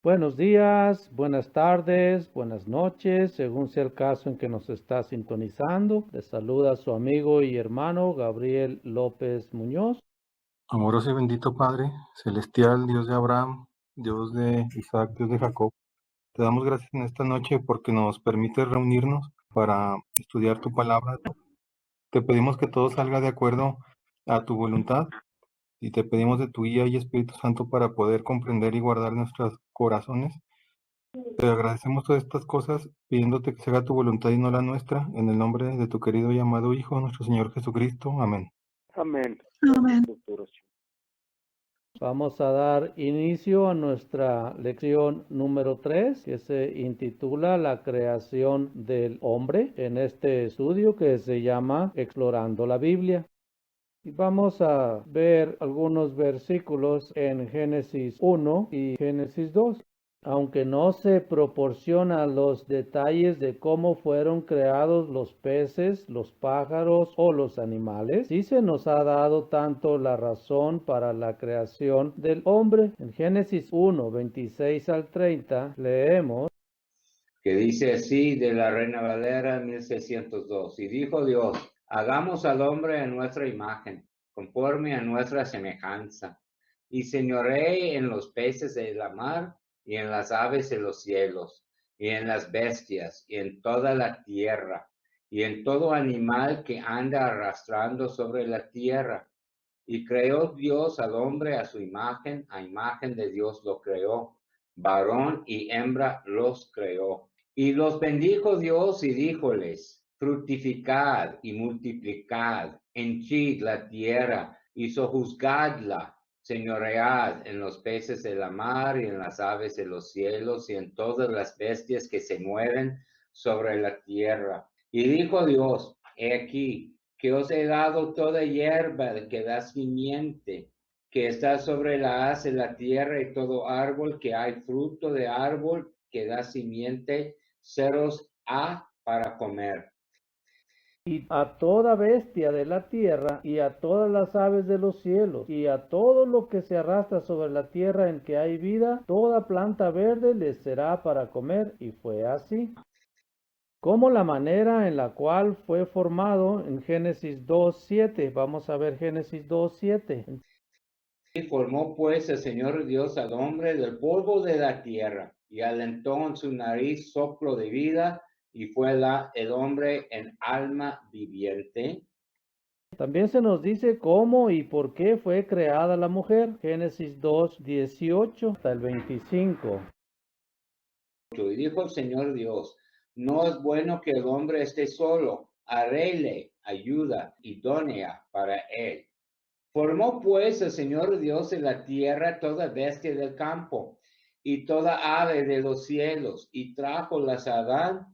Buenos días, buenas tardes, buenas noches, según sea el caso en que nos está sintonizando. Les saluda su amigo y hermano Gabriel López Muñoz. Amoroso y bendito Padre, celestial, Dios de Abraham, Dios de Isaac, Dios de Jacob, te damos gracias en esta noche porque nos permite reunirnos para estudiar tu palabra. Te pedimos que todo salga de acuerdo a tu voluntad y te pedimos de tu guía y Espíritu Santo para poder comprender y guardar nuestros corazones. Te agradecemos todas estas cosas pidiéndote que se haga tu voluntad y no la nuestra, en el nombre de tu querido y amado Hijo, nuestro Señor Jesucristo. Amén. Amén. Amén. Vamos a dar inicio a nuestra lección número 3, que se intitula La creación del hombre, en este estudio que se llama Explorando la Biblia. Y vamos a ver algunos versículos en Génesis 1 y Génesis 2. Aunque no se proporcionan los detalles de cómo fueron creados los peces, los pájaros o los animales, sí se nos ha dado tanto la razón para la creación del hombre. En Génesis 1, 26 al 30 leemos: Que dice así de la Reina Valera 1602. Y dijo Dios, hagamos al hombre en nuestra imagen, conforme a nuestra semejanza, y señoree en los peces de la mar, y en las aves de los cielos, y en las bestias, y en toda la tierra, y en todo animal que anda arrastrando sobre la tierra. Y creó Dios al hombre a su imagen de Dios lo creó, varón y hembra los creó. Y los bendijo Dios y díjoles, fructificad y multiplicad, henchid la tierra y sojuzgadla, señoread en los peces de la mar y en las aves de los cielos y en todas las bestias que se mueven sobre la tierra. Y dijo Dios, he aquí, que os he dado toda hierba que da simiente, que está sobre la haz de la tierra, y todo árbol que hay fruto de árbol que da simiente, seros ha para comer. y a toda bestia de la tierra, y a todas las aves de los cielos, y a todo lo que se arrastra sobre la tierra en que hay vida, toda planta verde les será para comer. Y fue así. Como la manera en la cual fue formado en Génesis 2:7. Vamos a ver Génesis 2:7. Y formó pues el Señor Dios al hombre del polvo de la tierra, y alentó en su nariz soplo de vida, y fue el hombre en alma viviente. También se nos dice cómo y por qué fue creada la mujer. Génesis 2:18 hasta el 25. Y dijo el Señor Dios, no es bueno que el hombre esté solo, haréle ayuda idónea para él. Formó pues el Señor Dios de la tierra toda bestia del campo y toda ave de los cielos, y trájolas a Adán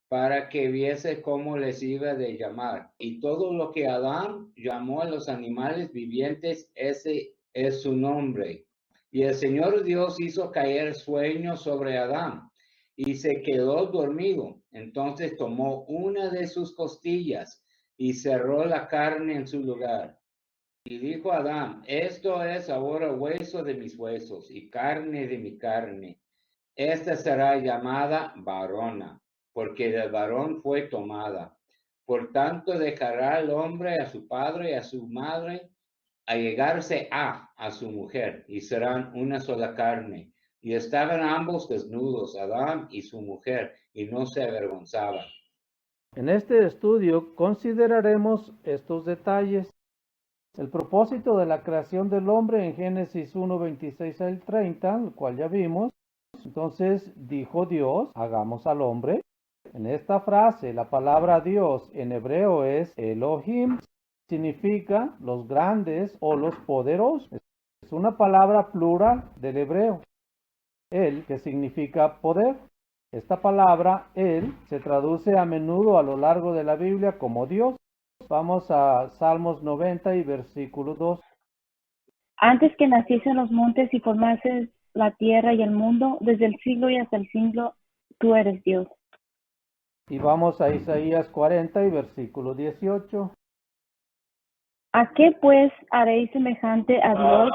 para que viese cómo les iba de llamar. Y todo lo que Adán llamó a los animales vivientes, ese es su nombre. Y el Señor Dios hizo caer sueño sobre Adán, y se quedó dormido. Entonces tomó una de sus costillas y cerró la carne en su lugar. Y dijo Adán, esto es ahora hueso de mis huesos y carne de mi carne. Esta será llamada varona, porque del varón fue tomada. Por tanto dejará el hombre a su padre y a su madre, a llegarse a su mujer, y serán una sola carne. Y estaban ambos desnudos, Adán y su mujer, y no se avergonzaban. En este estudio consideraremos estos detalles. El propósito de la creación del hombre en Génesis 1, 26 al 30, el cual ya vimos. Entonces dijo Dios, hagamos al hombre. En esta frase, la palabra Dios en hebreo es Elohim, significa los grandes o los poderosos. Es una palabra plural del hebreo. El, que significa poder. Esta palabra, el, se traduce a menudo a lo largo de la Biblia como Dios. Vamos a Salmos 90 y versículo 2. Antes que naciesen los montes y formases la tierra y el mundo, desde el siglo y hasta el siglo, tú eres Dios. Y vamos a Isaías 40 y versículo 18. ¿A qué pues haréis semejante a Dios,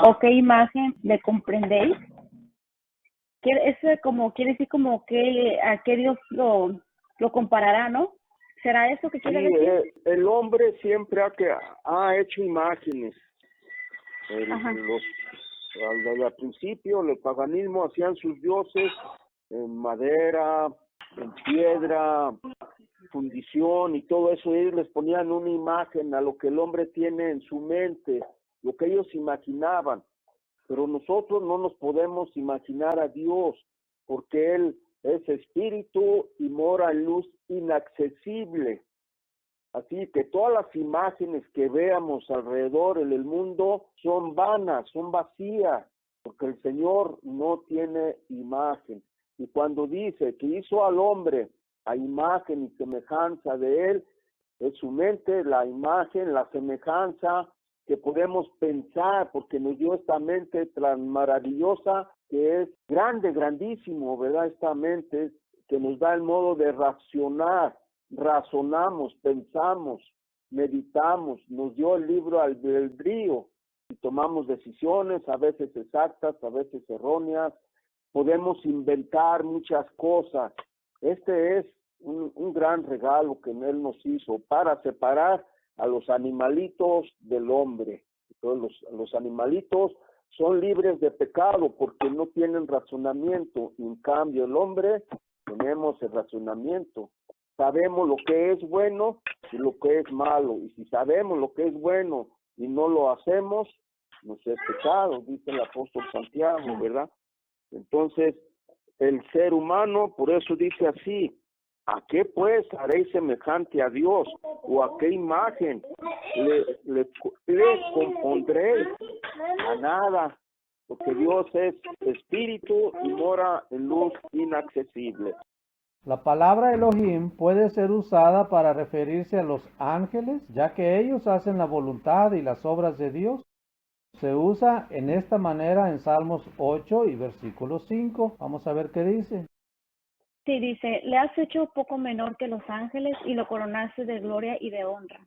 o qué imagen le comprendéis? quiere decir como que a qué Dios lo comparará, ¿no? ¿Será eso que quiere Sí, decir? el hombre siempre ha hecho imágenes. Ajá. Al principio, el paganismo hacían sus dioses en madera, en piedra, fundición y todo eso. Ellos les ponían una imagen a lo que el hombre tiene en su mente, lo que ellos imaginaban. Pero nosotros no nos podemos imaginar a Dios, porque Él es espíritu y mora en luz inaccesible. Así que todas las imágenes que veamos alrededor en el mundo son vanas, son vacías, porque el Señor no tiene imagen. Y cuando dice que hizo al hombre a imagen y semejanza de Él, es su mente, la imagen, la semejanza que podemos pensar, porque nos dio esta mente tan maravillosa, que es grande, grandísimo, ¿verdad? Esta mente que nos da el modo de racionar, razonamos, pensamos, meditamos, nos dio el libro albedrío y tomamos decisiones, a veces exactas, a veces erróneas, podemos inventar muchas cosas. Este es un gran regalo que Él nos hizo para separar a los animalitos del hombre. Entonces, los animalitos son libres de pecado porque no tienen razonamiento. En cambio, el hombre tenemos el razonamiento. Sabemos lo que es bueno y lo que es malo. Y si sabemos lo que es bueno y no lo hacemos, nos es pecado, dice el apóstol Santiago, ¿verdad? Entonces, el ser humano, por eso dice así: ¿a qué pues haréis semejante a Dios? ¿O a qué imagen le compondréis? A nada, porque Dios es espíritu y mora en luz inaccesible. La palabra Elohim puede ser usada para referirse a los ángeles, ya que ellos hacen la voluntad y las obras de Dios. Se usa en esta manera en Salmos 8 y versículo 5. Vamos a ver qué dice. Sí, dice, le has hecho poco menor que los ángeles y lo coronaste de gloria y de honra.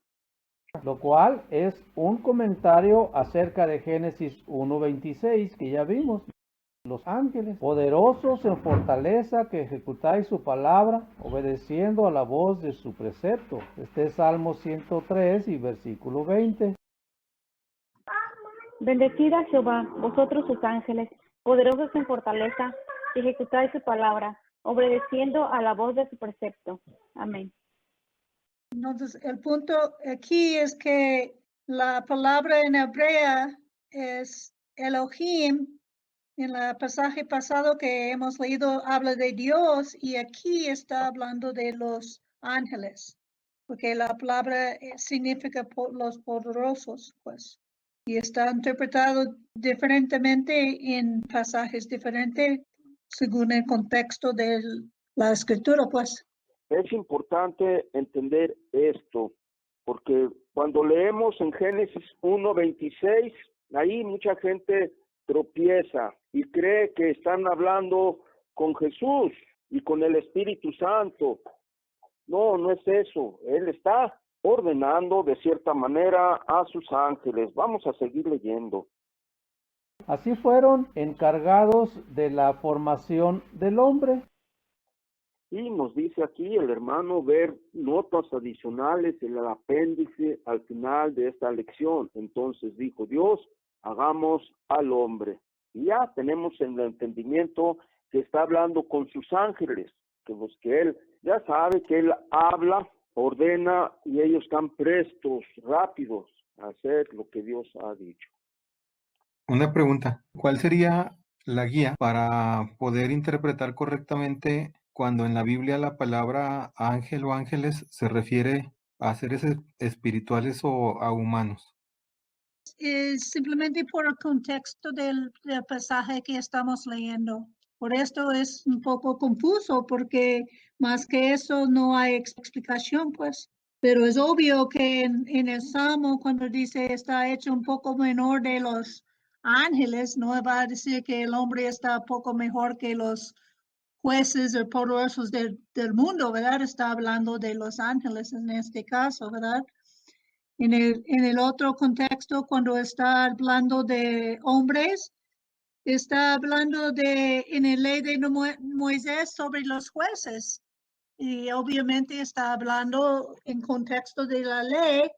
Lo cual es un comentario acerca de Génesis 1:26 que ya vimos. Los ángeles, poderosos en fortaleza, que ejecutáis su palabra, obedeciendo a la voz de su precepto. Este es Salmo 103 y versículo 20. Bendecid a Jehová, vosotros sus ángeles, poderosos en fortaleza, que ejecutáis su palabra, obedeciendo a la voz de su precepto. Amén. Entonces, el punto aquí es que la palabra en hebrea es Elohim. En el pasaje pasado que hemos leído habla de Dios y aquí está hablando de los ángeles, porque la palabra significa los poderosos, pues. Y está interpretado diferentemente en pasajes diferentes según el contexto de la escritura, pues. Es importante entender esto, porque cuando leemos en Génesis 1:26, ahí mucha gente tropieza y cree que están hablando con Jesús y con el Espíritu Santo. No, no es eso. Él está ordenando de cierta manera a sus ángeles. Vamos a seguir leyendo. Así fueron encargados de la formación del hombre. Y nos dice aquí el hermano ver notas adicionales en el apéndice al final de esta lección. Entonces dijo Dios, hagamos al hombre. Y ya tenemos en el entendimiento que está hablando con sus ángeles, que él ya sabe que él habla, ordena y ellos están prestos, rápidos a hacer lo que Dios ha dicho. Una pregunta, ¿cuál sería la guía para poder interpretar correctamente cuando en la Biblia la palabra ángel o ángeles se refiere a seres espirituales o a humanos? Es simplemente por el contexto del pasaje que estamos leyendo. Por esto es un poco confuso, porque más que eso no hay explicación, pues. Pero es obvio que en el Salmo, cuando dice está hecho un poco menor de los ángeles, no va a decir que el hombre está poco mejor que los jueces o poderosos del mundo, ¿verdad? Está hablando de los ángeles en este caso, ¿verdad? En el otro contexto, cuando está hablando de hombres, está hablando en la ley de Moisés sobre los jueces. Y obviamente está hablando en contexto de la ley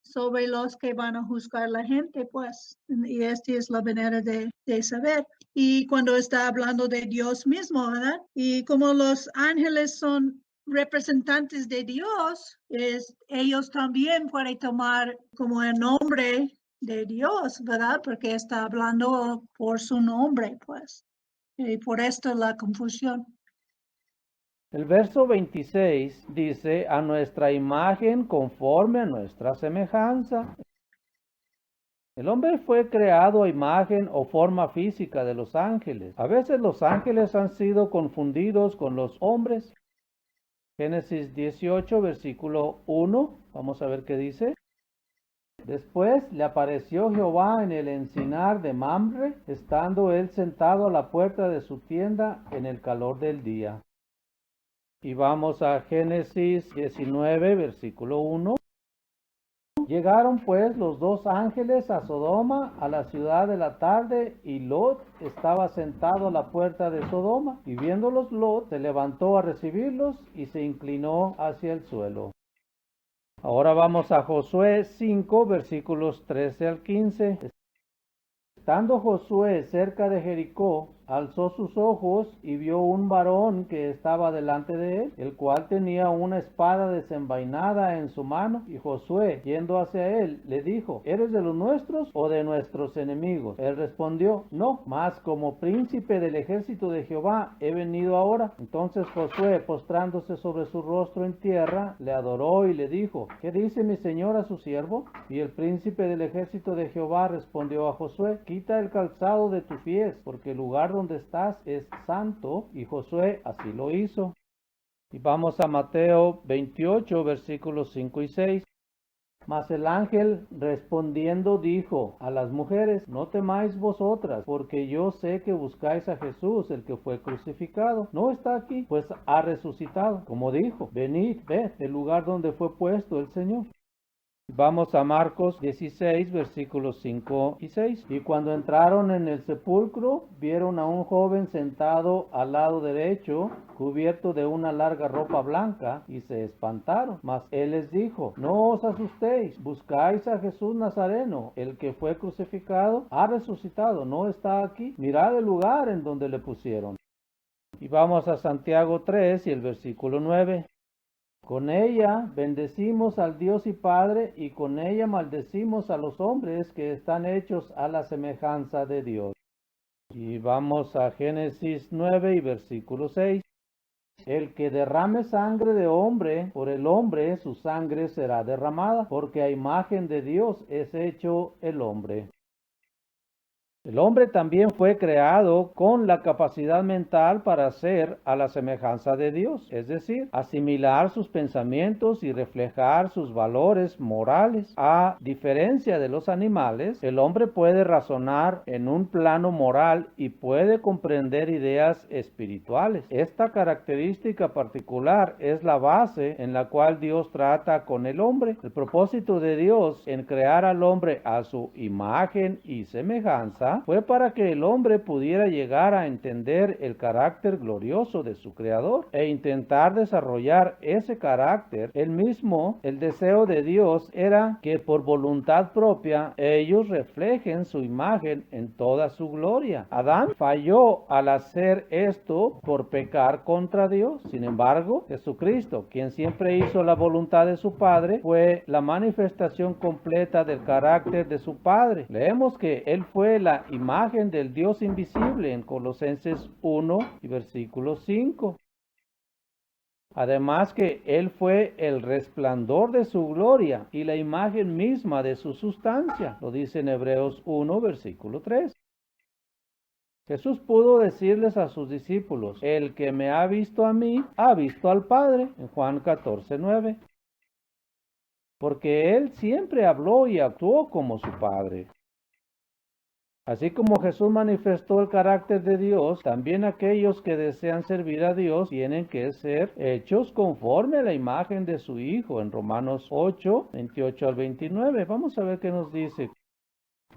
sobre los que van a juzgar a la gente, pues. Y esta es la manera de saber. Y cuando está hablando de Dios mismo, ¿verdad? Y como los ángeles son representantes de Dios, ellos también pueden tomar como el nombre de Dios, ¿verdad? Porque está hablando por su nombre, pues. Y por esto la confusión. El verso 26 dice, a nuestra imagen conforme a nuestra semejanza. El hombre fue creado a imagen o forma física de los ángeles. A veces los ángeles han sido confundidos con los hombres. Génesis 18, versículo 1. Vamos a ver qué dice. Después le apareció Jehová en el encinar de Mamre, estando él sentado a la puerta de su tienda en el calor del día. Y vamos a Génesis 19, versículo 1. Llegaron pues los dos ángeles a Sodoma, a la ciudad de la tarde, y Lot estaba sentado a la puerta de Sodoma. Y viéndolos Lot, se levantó a recibirlos y se inclinó hacia el suelo. Ahora vamos a Josué 5, versículos 13 al 15. Estando Josué cerca de Jericó, alzó sus ojos y vio un varón que estaba delante de él, el cual tenía una espada desenvainada en su mano. Y Josué, yendo hacia él, le dijo, ¿eres de los nuestros o de nuestros enemigos? Él respondió, no, mas como príncipe del ejército de Jehová he venido ahora. Entonces Josué, postrándose sobre su rostro en tierra, le adoró y le dijo, ¿qué dice mi señor a su siervo? Y el príncipe del ejército de Jehová respondió a Josué, quita el calzado de tus pies, porque el lugar donde estás es santo. Y Josué así lo hizo. Y vamos a Mateo 28, versículos 5 y 6. Mas el ángel respondiendo dijo a las mujeres, no temáis vosotras, porque yo sé que buscáis a Jesús, el que fue crucificado. No está aquí, pues ha resucitado. Como dijo, venid, ved el lugar donde fue puesto el Señor. Vamos a Marcos 16, versículos 5 y 6. Y cuando entraron en el sepulcro, vieron a un joven sentado al lado derecho, cubierto de una larga ropa blanca, y se espantaron. Mas él les dijo, no os asustéis, buscáis a Jesús Nazareno, el que fue crucificado, ha resucitado, no está aquí. Mirad el lugar en donde le pusieron. Y vamos a Santiago 3 y el versículo 9. Con ella bendecimos al Dios y Padre, y con ella maldecimos a los hombres que están hechos a la semejanza de Dios. Y vamos a Génesis 9 y versículo 6. El que derrame sangre de hombre, por el hombre su sangre será derramada, porque a imagen de Dios es hecho el hombre. El hombre también fue creado con la capacidad mental para ser a la semejanza de Dios, es decir, asimilar sus pensamientos y reflejar sus valores morales. A diferencia de los animales, el hombre puede razonar en un plano moral y puede comprender ideas espirituales. Esta característica particular es la base en la cual Dios trata con el hombre. El propósito de Dios en crear al hombre a su imagen y semejanza fue para que el hombre pudiera llegar a entender el carácter glorioso de su creador e intentar desarrollar ese carácter. El deseo de Dios era que por voluntad propia ellos reflejen su imagen en toda su gloria. Adán falló al hacer esto por pecar contra Dios. Sin embargo, Jesucristo, quien siempre hizo la voluntad de su Padre, fue la manifestación completa del carácter de su Padre. Leemos que Él fue la imagen del Dios invisible en Colosenses 1 y versículo 5. Además que Él fue el resplandor de su gloria y la imagen misma de su sustancia. Lo dice en Hebreos 1, versículo 3. Jesús pudo decirles a sus discípulos, el que me ha visto a mí, ha visto al Padre, en Juan 14, 9. Porque Él siempre habló y actuó como su Padre. Así como Jesús manifestó el carácter de Dios, también aquellos que desean servir a Dios tienen que ser hechos conforme a la imagen de su Hijo, en Romanos 8, 28 al 29. Vamos a ver qué nos dice.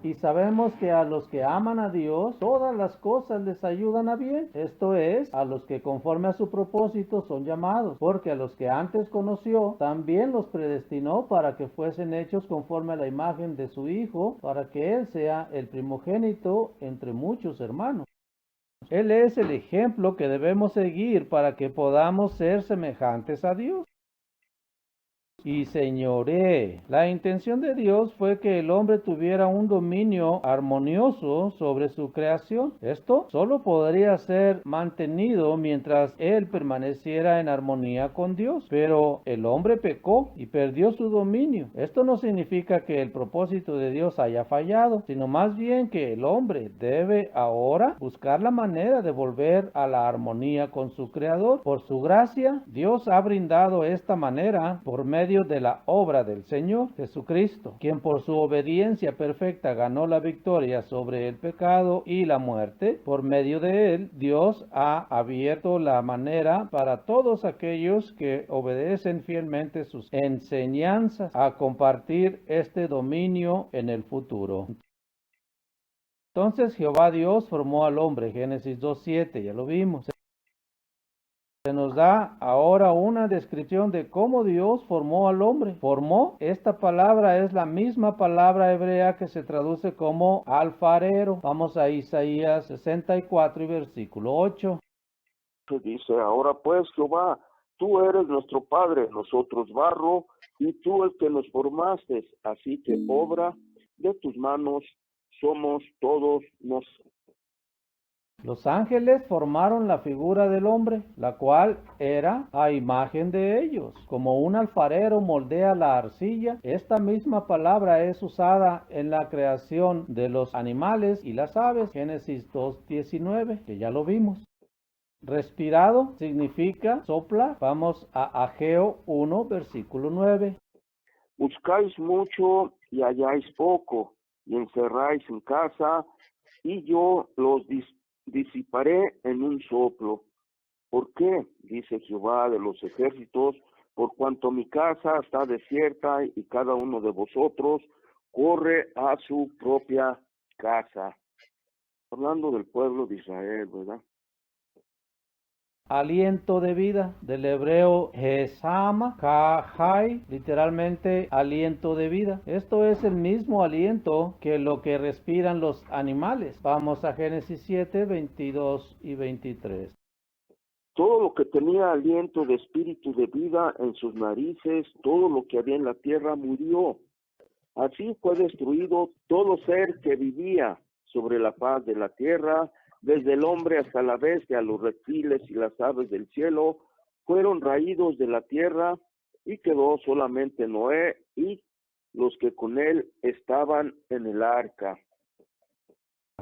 Y sabemos que a los que aman a Dios, todas las cosas les ayudan a bien. Esto es, a los que conforme a su propósito son llamados, porque a los que antes conoció, también los predestinó para que fuesen hechos conforme a la imagen de su Hijo, para que Él sea el primogénito entre muchos hermanos. Él es el ejemplo que debemos seguir para que podamos ser semejantes a Dios. Y señoree. La intención de Dios fue que el hombre tuviera un dominio armonioso sobre su creación. Esto solo podría ser mantenido mientras él permaneciera en armonía con Dios. Pero el hombre pecó y perdió su dominio. Esto no significa que el propósito de Dios haya fallado, sino más bien que el hombre debe ahora buscar la manera de volver a la armonía con su Creador. Por su gracia, Dios ha brindado esta manera por medio de la obra del Señor Jesucristo, quien por su obediencia perfecta ganó la victoria sobre el pecado y la muerte. Por medio de él, Dios ha abierto la manera para todos aquellos que obedecen fielmente sus enseñanzas a compartir este dominio en el futuro. Entonces Jehová Dios formó al hombre, Génesis 2:7, ya lo vimos. Se nos da ahora una descripción de cómo Dios formó al hombre. Formó, esta palabra es la misma palabra hebrea que se traduce como alfarero. Vamos a Isaías 64 y versículo 8. Dice, ahora pues Jehová, tú eres nuestro Padre, nosotros barro, y tú el que nos formaste, así que obra de tus manos somos todos nosotros. Los ángeles formaron la figura del hombre, la cual era a imagen de ellos. Como un alfarero moldea la arcilla, esta misma palabra es usada en la creación de los animales y las aves, Génesis 2:19, que ya lo vimos. Respirado significa sopla. Vamos a Ageo 1, versículo 9. Buscáis mucho y halláis poco, y encerráis en casa, y yo los disiparé en un soplo. ¿Por qué? Dice Jehová de los ejércitos, por cuanto mi casa está desierta y cada uno de vosotros corre a su propia casa. Hablando del pueblo de Israel, ¿verdad? Aliento de vida, del hebreo Hesama, Kahai, literalmente aliento de vida. Esto es el mismo aliento que lo que respiran los animales. Vamos a Génesis 7, 22 y 23. Todo lo que tenía aliento de espíritu de vida en sus narices, todo lo que había en la tierra murió. Así fue destruido todo ser que vivía sobre la faz de la tierra, desde el hombre hasta la bestia, los reptiles y las aves del cielo, fueron raídos de la tierra, y quedó solamente Noé y los que con él estaban en el arca.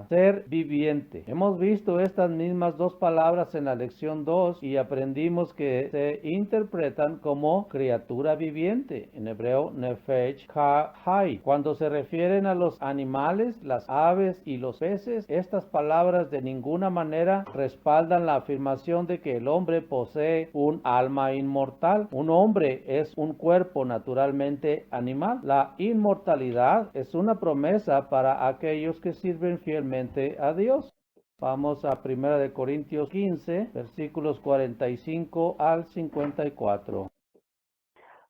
Ser viviente. Hemos visto estas mismas dos palabras en la lección 2 y aprendimos que se interpretan como criatura viviente, en hebreo nefesh ha-hai. Cuando se refieren a los animales, las aves y los peces, estas palabras de ninguna manera respaldan la afirmación de que el hombre posee un alma inmortal. Un hombre es un cuerpo naturalmente animal. La inmortalidad es una promesa para aquellos que sirven fielmente a Dios. Vamos a 1 Corintios 15, versículos 45 al 54.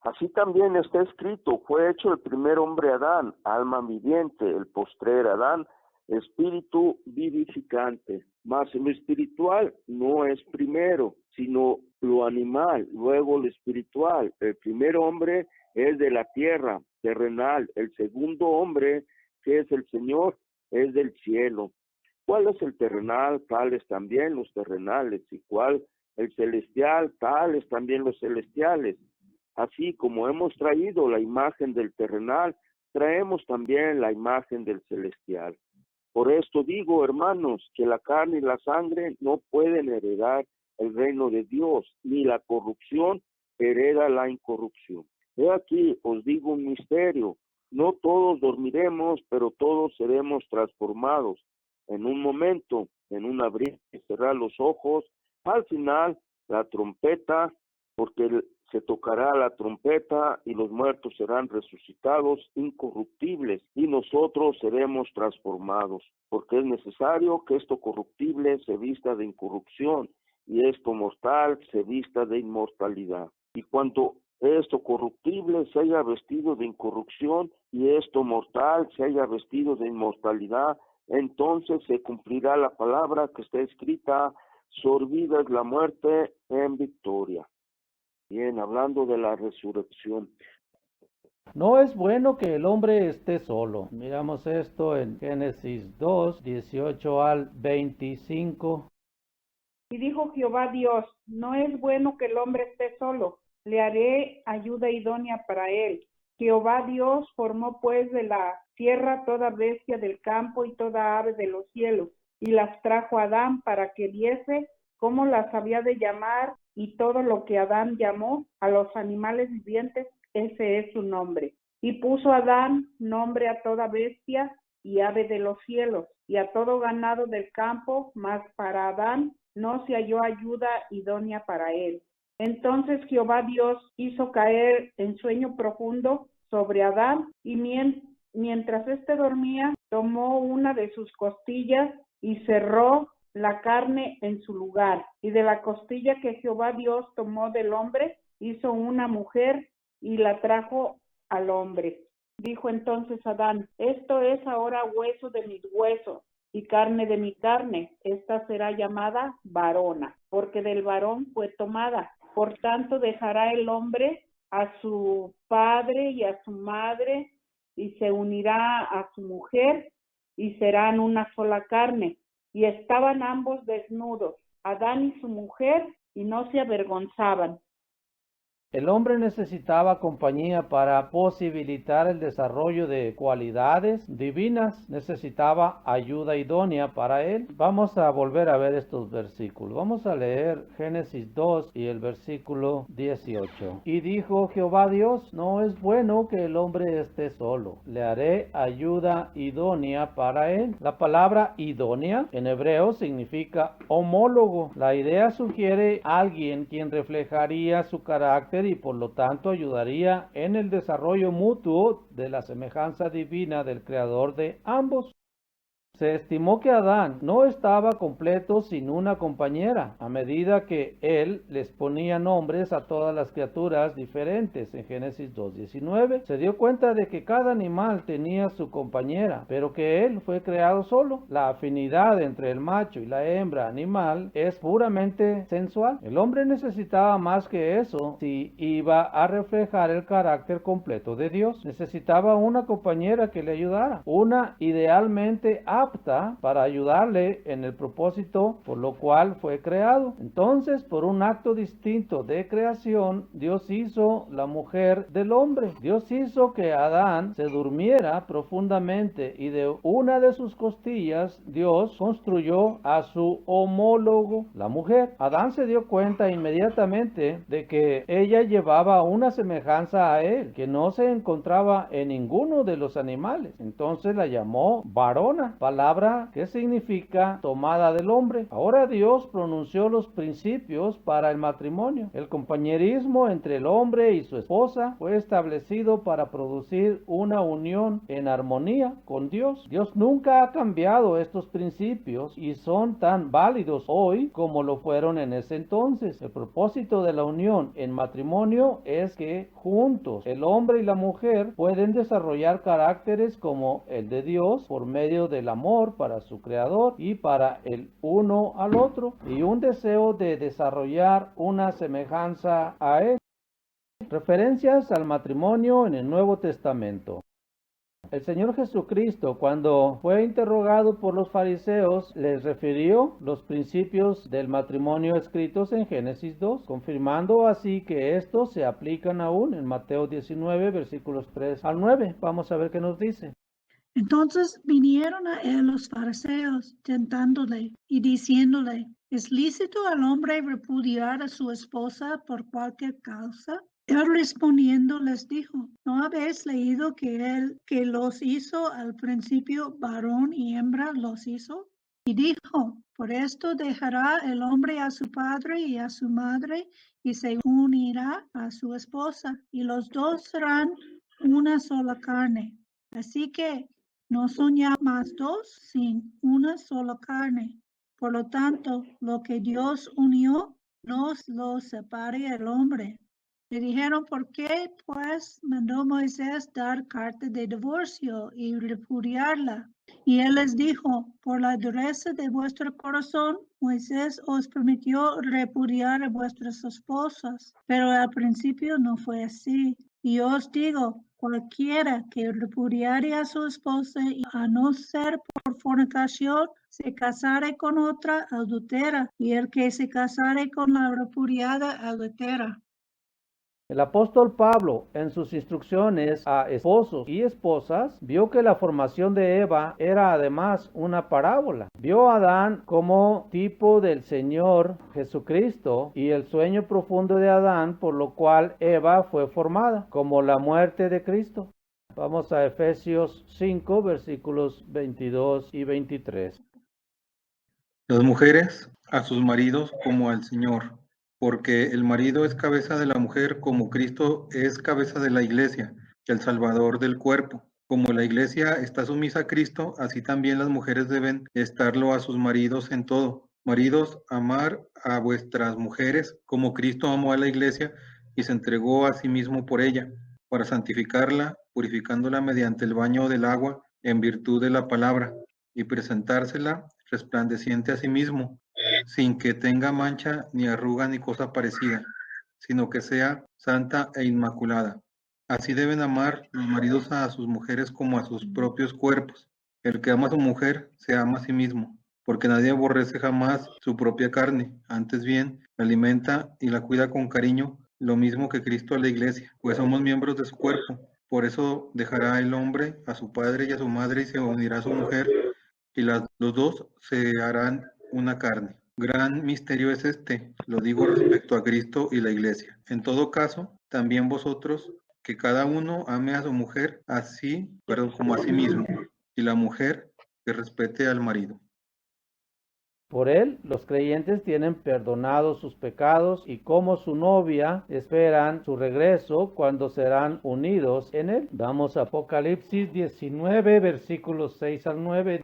Así también está escrito, fue hecho el primer hombre Adán, alma viviente, el postrer Adán, espíritu vivificante. Mas lo espiritual no es primero, sino lo animal, luego lo espiritual. El primer hombre es de la tierra, terrenal. El segundo hombre, que es el Señor, es del cielo. ¿Cuál es el terrenal? Tales también los terrenales. ¿Y cuál el celestial? Tales también los celestiales. Así como hemos traído la imagen del terrenal, traemos también la imagen del celestial. Por esto digo, hermanos, que la carne y la sangre no pueden heredar el reino de Dios, ni la corrupción hereda la incorrupción. He aquí, os digo un misterio. No todos dormiremos, pero todos seremos transformados. En un momento, en un abrir y cerrar los ojos, al final la trompeta, porque se tocará la trompeta y los muertos serán resucitados incorruptibles y nosotros seremos transformados, porque es necesario que esto corruptible se vista de incorrupción y esto mortal se vista de inmortalidad. Y cuando esto corruptible se haya vestido de incorrupción y esto mortal se haya vestido de inmortalidad, entonces se cumplirá la palabra que está escrita: sorbida es la muerte en victoria. Bien, hablando de la resurrección. No es bueno que el hombre esté solo. Miramos esto en Génesis 2, 18 al 25. Y dijo Jehová Dios, no es bueno que el hombre esté solo, le haré ayuda idónea para él. Jehová Dios formó pues de la tierra toda bestia del campo y toda ave de los cielos, y las trajo a Adán para que viese cómo las había de llamar, y todo lo que Adán llamó a los animales vivientes, ese es su nombre. Y puso Adán nombre a toda bestia y ave de los cielos, y a todo ganado del campo, mas para Adán no se halló ayuda idónea para él. Entonces Jehová Dios hizo caer en sueño profundo sobre Adán, y mientras éste dormía, tomó una de sus costillas y cerró la carne en su lugar. Y de la costilla que Jehová Dios tomó del hombre, hizo una mujer y la trajo al hombre. Dijo entonces Adán, esto es ahora hueso de mis huesos y carne de mi carne. Esta será llamada varona, porque del varón fue tomada. Por tanto dejará el hombre a su padre y a su madre, y se unirá a su mujer, y serán una sola carne. Y estaban ambos desnudos, Adán y su mujer, y no se avergonzaban. El hombre necesitaba compañía para posibilitar el desarrollo de cualidades divinas, necesitaba ayuda idónea para él. Vamos a volver a ver estos versículos. Vamos a leer Génesis 2 y el versículo 18. Y dijo Jehová Dios, no es bueno que el hombre esté solo, le haré ayuda idónea para él. La palabra idónea en hebreo significa homólogo. La idea sugiere alguien quien reflejaría su carácter y por lo tanto ayudaría en el desarrollo mutuo de la semejanza divina del creador de ambos. Se estimó que Adán no estaba completo sin una compañera, a medida que él les ponía nombres a todas las criaturas diferentes. En Génesis 2:19 se dio cuenta de que cada animal tenía su compañera, pero que él fue creado solo. La afinidad entre el macho y la hembra animal es puramente sensual. El hombre necesitaba más que eso si iba a reflejar el carácter completo de Dios. Necesitaba una compañera que le ayudara, una idealmente apta para ayudarle en el propósito por lo cual fue creado. Entonces, por un acto distinto de creación, Dios hizo la mujer del hombre. Dios hizo que Adán se durmiera profundamente y de una de sus costillas Dios construyó a su homólogo, la mujer. Adán se dio cuenta inmediatamente de que ella llevaba una semejanza a él que no se encontraba en ninguno de los animales. Entonces la llamó varona, palabra que significa tomada del hombre. Ahora Dios pronunció los principios para el matrimonio. El compañerismo entre el hombre y su esposa fue establecido para producir una unión en armonía con Dios. Dios nunca ha cambiado estos principios y son tan válidos hoy como lo fueron en ese entonces. El propósito de la unión en matrimonio es que juntos el hombre y la mujer pueden desarrollar caracteres como el de Dios por medio del amor para su creador y para el uno al otro, y un deseo de desarrollar una semejanza a él. Referencias al matrimonio en el Nuevo Testamento. El Señor Jesucristo, cuando fue interrogado por los fariseos, les refirió los principios del matrimonio escritos en Génesis 2, confirmando así que estos se aplican aún en Mateo 19, versículos 3 al 9. Vamos a ver qué nos dice. Entonces vinieron a él los fariseos, tentándole y diciéndole, ¿es lícito al hombre repudiar a su esposa por cualquier causa? Él respondiendo les dijo, ¿no habéis leído que él que los hizo al principio varón y hembra los hizo? Y dijo, por esto dejará el hombre a su padre y a su madre y se unirá a su esposa y los dos serán una sola carne. Así que no son ya más dos, sino una sola carne. Por lo tanto, lo que Dios unió, no lo separe el hombre. Le dijeron, ¿por qué pues mandó Moisés dar carta de divorcio y repudiarla? Y él les dijo, por la dureza de vuestro corazón, Moisés os permitió repudiar a vuestras esposas, pero al principio no fue así. Y os digo, cualquiera que repudiare a su esposa, y a no ser por fornicación, se casare con otra adultera, y el que se casare con la repudiada adultera. El apóstol Pablo, en sus instrucciones a esposos y esposas, vio que la formación de Eva era además una parábola. Vio a Adán como tipo del Señor Jesucristo y el sueño profundo de Adán, por lo cual Eva fue formada, como la muerte de Cristo. Vamos a Efesios 5, versículos 22 y 23. Las mujeres a sus maridos como al Señor, porque el marido es cabeza de la mujer como Cristo es cabeza de la iglesia, el Salvador del cuerpo. Como la iglesia está sumisa a Cristo, así también las mujeres deben estarlo a sus maridos en todo. Maridos, amar a vuestras mujeres como Cristo amó a la iglesia y se entregó a sí mismo por ella, para santificarla, purificándola mediante el baño del agua en virtud de la palabra, y presentársela resplandeciente a sí mismo, sin que tenga mancha ni arruga ni cosa parecida, sino que sea santa e inmaculada. Así deben amar los maridos a sus mujeres como a sus propios cuerpos. El que ama a su mujer se ama a sí mismo, porque nadie aborrece jamás su propia carne, antes bien la alimenta y la cuida con cariño, lo mismo que Cristo a la iglesia, pues somos miembros de su cuerpo. Por eso dejará el hombre a su padre y a su madre y se unirá a su mujer, y los dos se harán una carne. Gran misterio es este, lo digo respecto a Cristo y la iglesia. En todo caso, también vosotros, que cada uno ame a su mujer como a sí mismo, y la mujer que respete al marido. Por él, los creyentes tienen perdonados sus pecados y como su novia esperan su regreso cuando serán unidos en él. Vamos a Apocalipsis 19, versículos 6 al 9.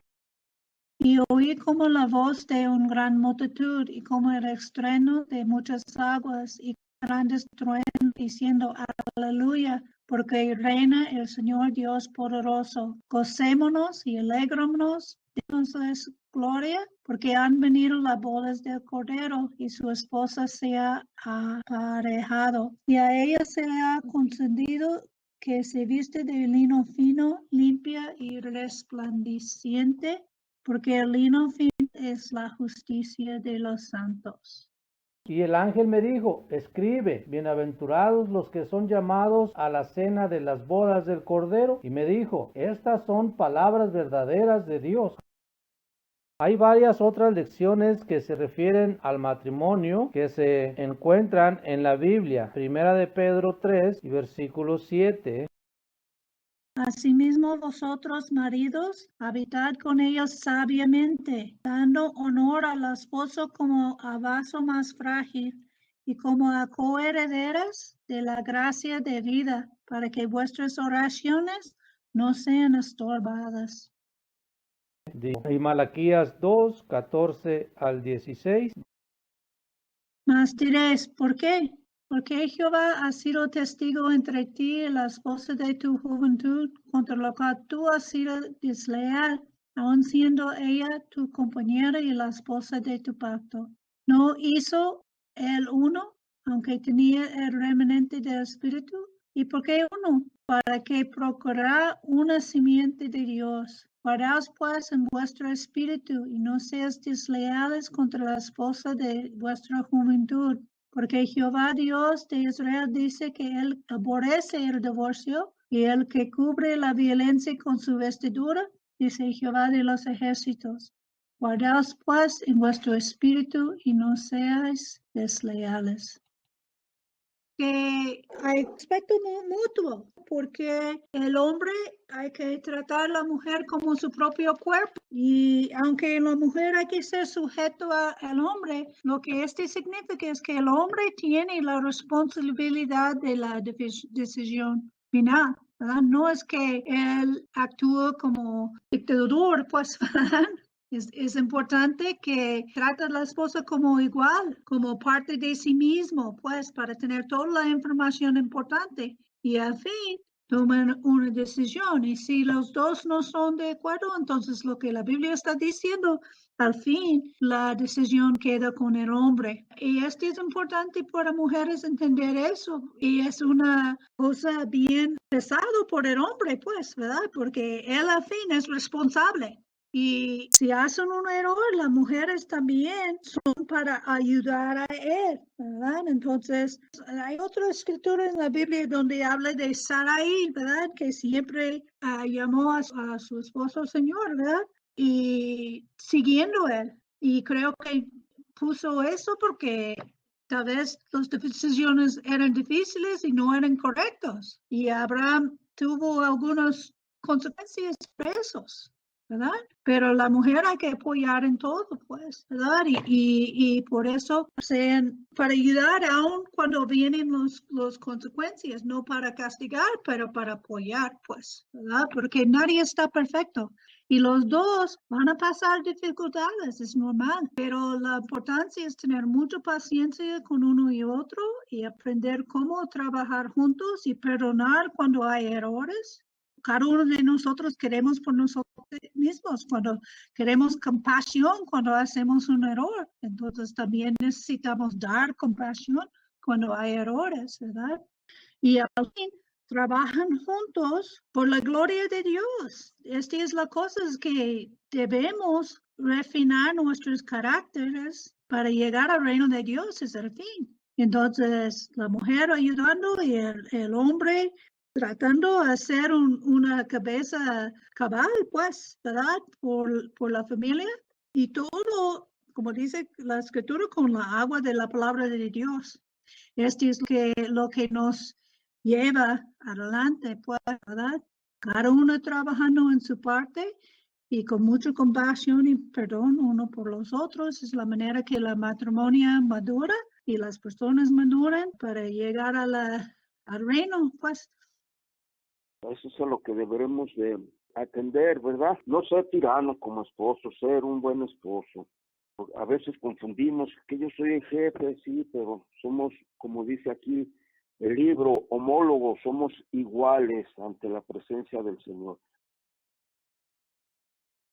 Y oí como la voz de una gran multitud y como el estruendo de muchas aguas y grandes truenos diciendo aleluya, porque reina el Señor Dios poderoso. Gocémonos y alegrémonos, démosles gloria, porque han venido las bodas del Cordero y su esposa se ha aparejado. Y a ella se le ha concedido que se viste de lino fino, limpia y resplandeciente, porque el lino fino es la justicia de los santos. Y el ángel me dijo, escribe, bienaventurados los que son llamados a la cena de las bodas del Cordero. Y me dijo, estas son palabras verdaderas de Dios. Hay varias otras lecciones que se refieren al matrimonio que se encuentran en la Biblia. Primera de Pedro 3 y versículo 7. Asimismo vosotros, maridos, habitad con ellos sabiamente, dando honor al esposo como a vaso más frágil y como a coherederas de la gracia de vida, para que vuestras oraciones no sean estorbadas. Y Malaquías 2, 14 al 16. Mas diréis, ¿por qué? Porque Jehová ha sido testigo entre ti y la esposa de tu juventud, contra lo cual tú has sido desleal, aun siendo ella tu compañera y la esposa de tu pacto. ¿No hizo el uno, aunque tenía el remanente del espíritu? ¿Y por qué uno? Para que procurara una simiente de Dios. Guardaos pues en vuestro espíritu y no seas desleales contra la esposa de vuestra juventud, porque Jehová Dios de Israel dice que él aborrece el divorcio y el que cubre la violencia con su vestidura, dice Jehová de los ejércitos. Guardaos pues en vuestro espíritu y no seáis desleales. Que hay aspecto mutuo, porque el hombre hay que tratar a la mujer como su propio cuerpo Y aunque la mujer hay que ser sujeto al hombre, lo que significa es que el hombre tiene la responsabilidad de la decisión final, ¿verdad? No es que él actúe como dictador, pues, ¿verdad? Es importante que trate a la esposa como igual, como parte de sí mismo, pues, para tener toda la información importante. Y al fin, toman una decisión. Y si los dos no son de acuerdo, entonces lo que la Biblia está diciendo, al fin, la decisión queda con el hombre. Y esto es importante para mujeres entender eso. Y es una cosa bien pesado por el hombre, pues, ¿verdad? Porque él al fin es responsable. Y si hacen un error, las mujeres también son para ayudar a él, ¿verdad? Entonces, hay otra escritura en la Biblia donde habla de Sarai, ¿verdad? Que siempre llamó a su esposo Señor, ¿verdad? Y siguiendo él. Y creo que puso eso porque tal vez las decisiones eran difíciles y no eran correctos. Y Abraham tuvo algunas consecuencias presos, ¿verdad? Pero la mujer hay que apoyar en todo, pues, ¿verdad? Y por eso, para ayudar aún cuando vienen las consecuencias, no para castigar, pero para apoyar, pues, ¿verdad? Porque nadie está perfecto. Y los dos van a pasar dificultades, es normal, pero la importancia es tener mucha paciencia con uno y otro y aprender cómo trabajar juntos y perdonar cuando hay errores. Cada uno de nosotros queremos por nosotros mismos, cuando queremos compasión cuando hacemos un error. Entonces también necesitamos dar compasión cuando hay errores, ¿verdad? Y al fin trabajan juntos por la gloria de Dios. Esta es la cosa, es que debemos refinar nuestros caracteres para llegar al reino de Dios, es el fin. Entonces, la mujer ayudando y el hombre tratando de hacer una cabeza cabal, pues, ¿verdad? Por la familia y todo, como dice la escritura, con la agua de la palabra de Dios. Esto es lo que nos lleva adelante, pues, ¿verdad? Cada uno trabajando en su parte y con mucha compasión y perdón uno por los otros. Es la manera que la matrimonio madura y las personas maduran para llegar al reino, pues. Eso es a lo que deberemos de atender, ¿verdad? No ser tirano como esposo, ser un buen esposo. A veces confundimos que yo soy el jefe, sí, pero somos, como dice aquí el libro, homólogos, somos iguales ante la presencia del Señor.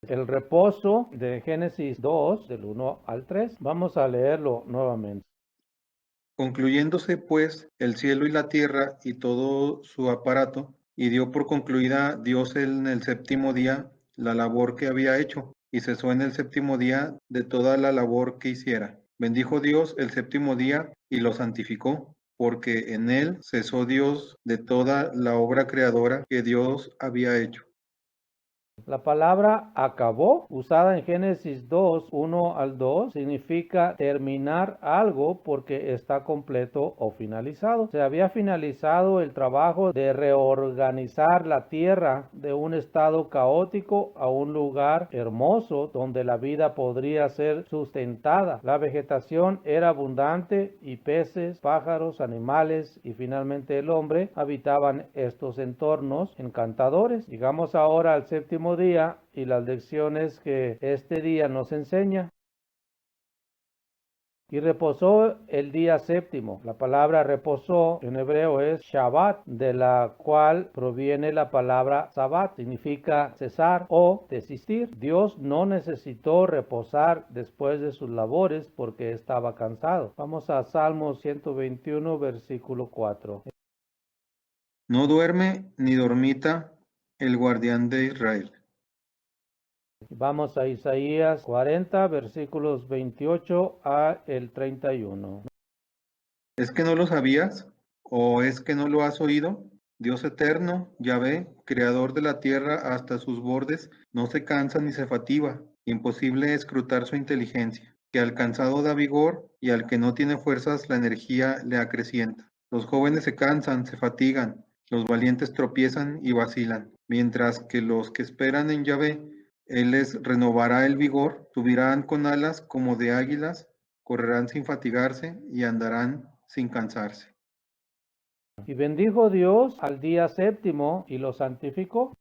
El reposo de Génesis 2, del 1 al 3, vamos a leerlo nuevamente. Concluyéndose, pues, el cielo y la tierra y todo su aparato, y dio por concluida Dios en el séptimo día la labor que había hecho, y cesó en el séptimo día de toda la labor que hiciera. Bendijo Dios el séptimo día y lo santificó, porque en él cesó Dios de toda la obra creadora que Dios había hecho. La palabra acabó, usada en Génesis 2, 1 al 2, significa terminar algo porque está completo o finalizado. Se había finalizado el trabajo de reorganizar la tierra de un estado caótico a un lugar hermoso donde la vida podría ser sustentada. La vegetación era abundante y peces, pájaros, animales y finalmente el hombre habitaban estos entornos encantadores. Llegamos ahora al séptimo día y las lecciones que este día nos enseña. Y reposó el día séptimo. La palabra reposó en hebreo es Shabbat, de la cual proviene la palabra Sabbat. Significa cesar o desistir. Dios no necesitó reposar después de sus labores porque estaba cansado. Vamos a Salmos 121, versículo 4. No duerme ni dormita el guardián de Israel. Vamos a Isaías 40, versículos 28 a el 31. ¿Es que no lo sabías? ¿O es que no lo has oído? Dios eterno, Yahvé, creador de la tierra hasta sus bordes, no se cansa ni se fatiga. Imposible escrutar su inteligencia. Que al cansado da vigor y al que no tiene fuerzas la energía le acrecienta. Los jóvenes se cansan, se fatigan, los valientes tropiezan y vacilan, mientras que los que esperan en Yahvé Él les renovará el vigor, subirán con alas como de águilas, correrán sin fatigarse y andarán sin cansarse. Y bendijo Dios al día séptimo y lo santificó.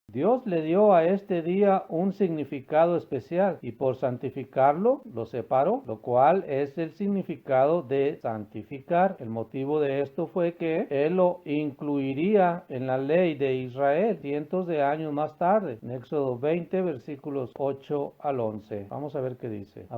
Dios le dio a este día un significado especial y por santificarlo lo separó, lo cual es el significado de santificar. El motivo de esto fue que Él lo incluiría en la ley de Israel cientos de años más tarde, en Éxodo 20, versículos 8 al 11. Vamos a ver qué dice.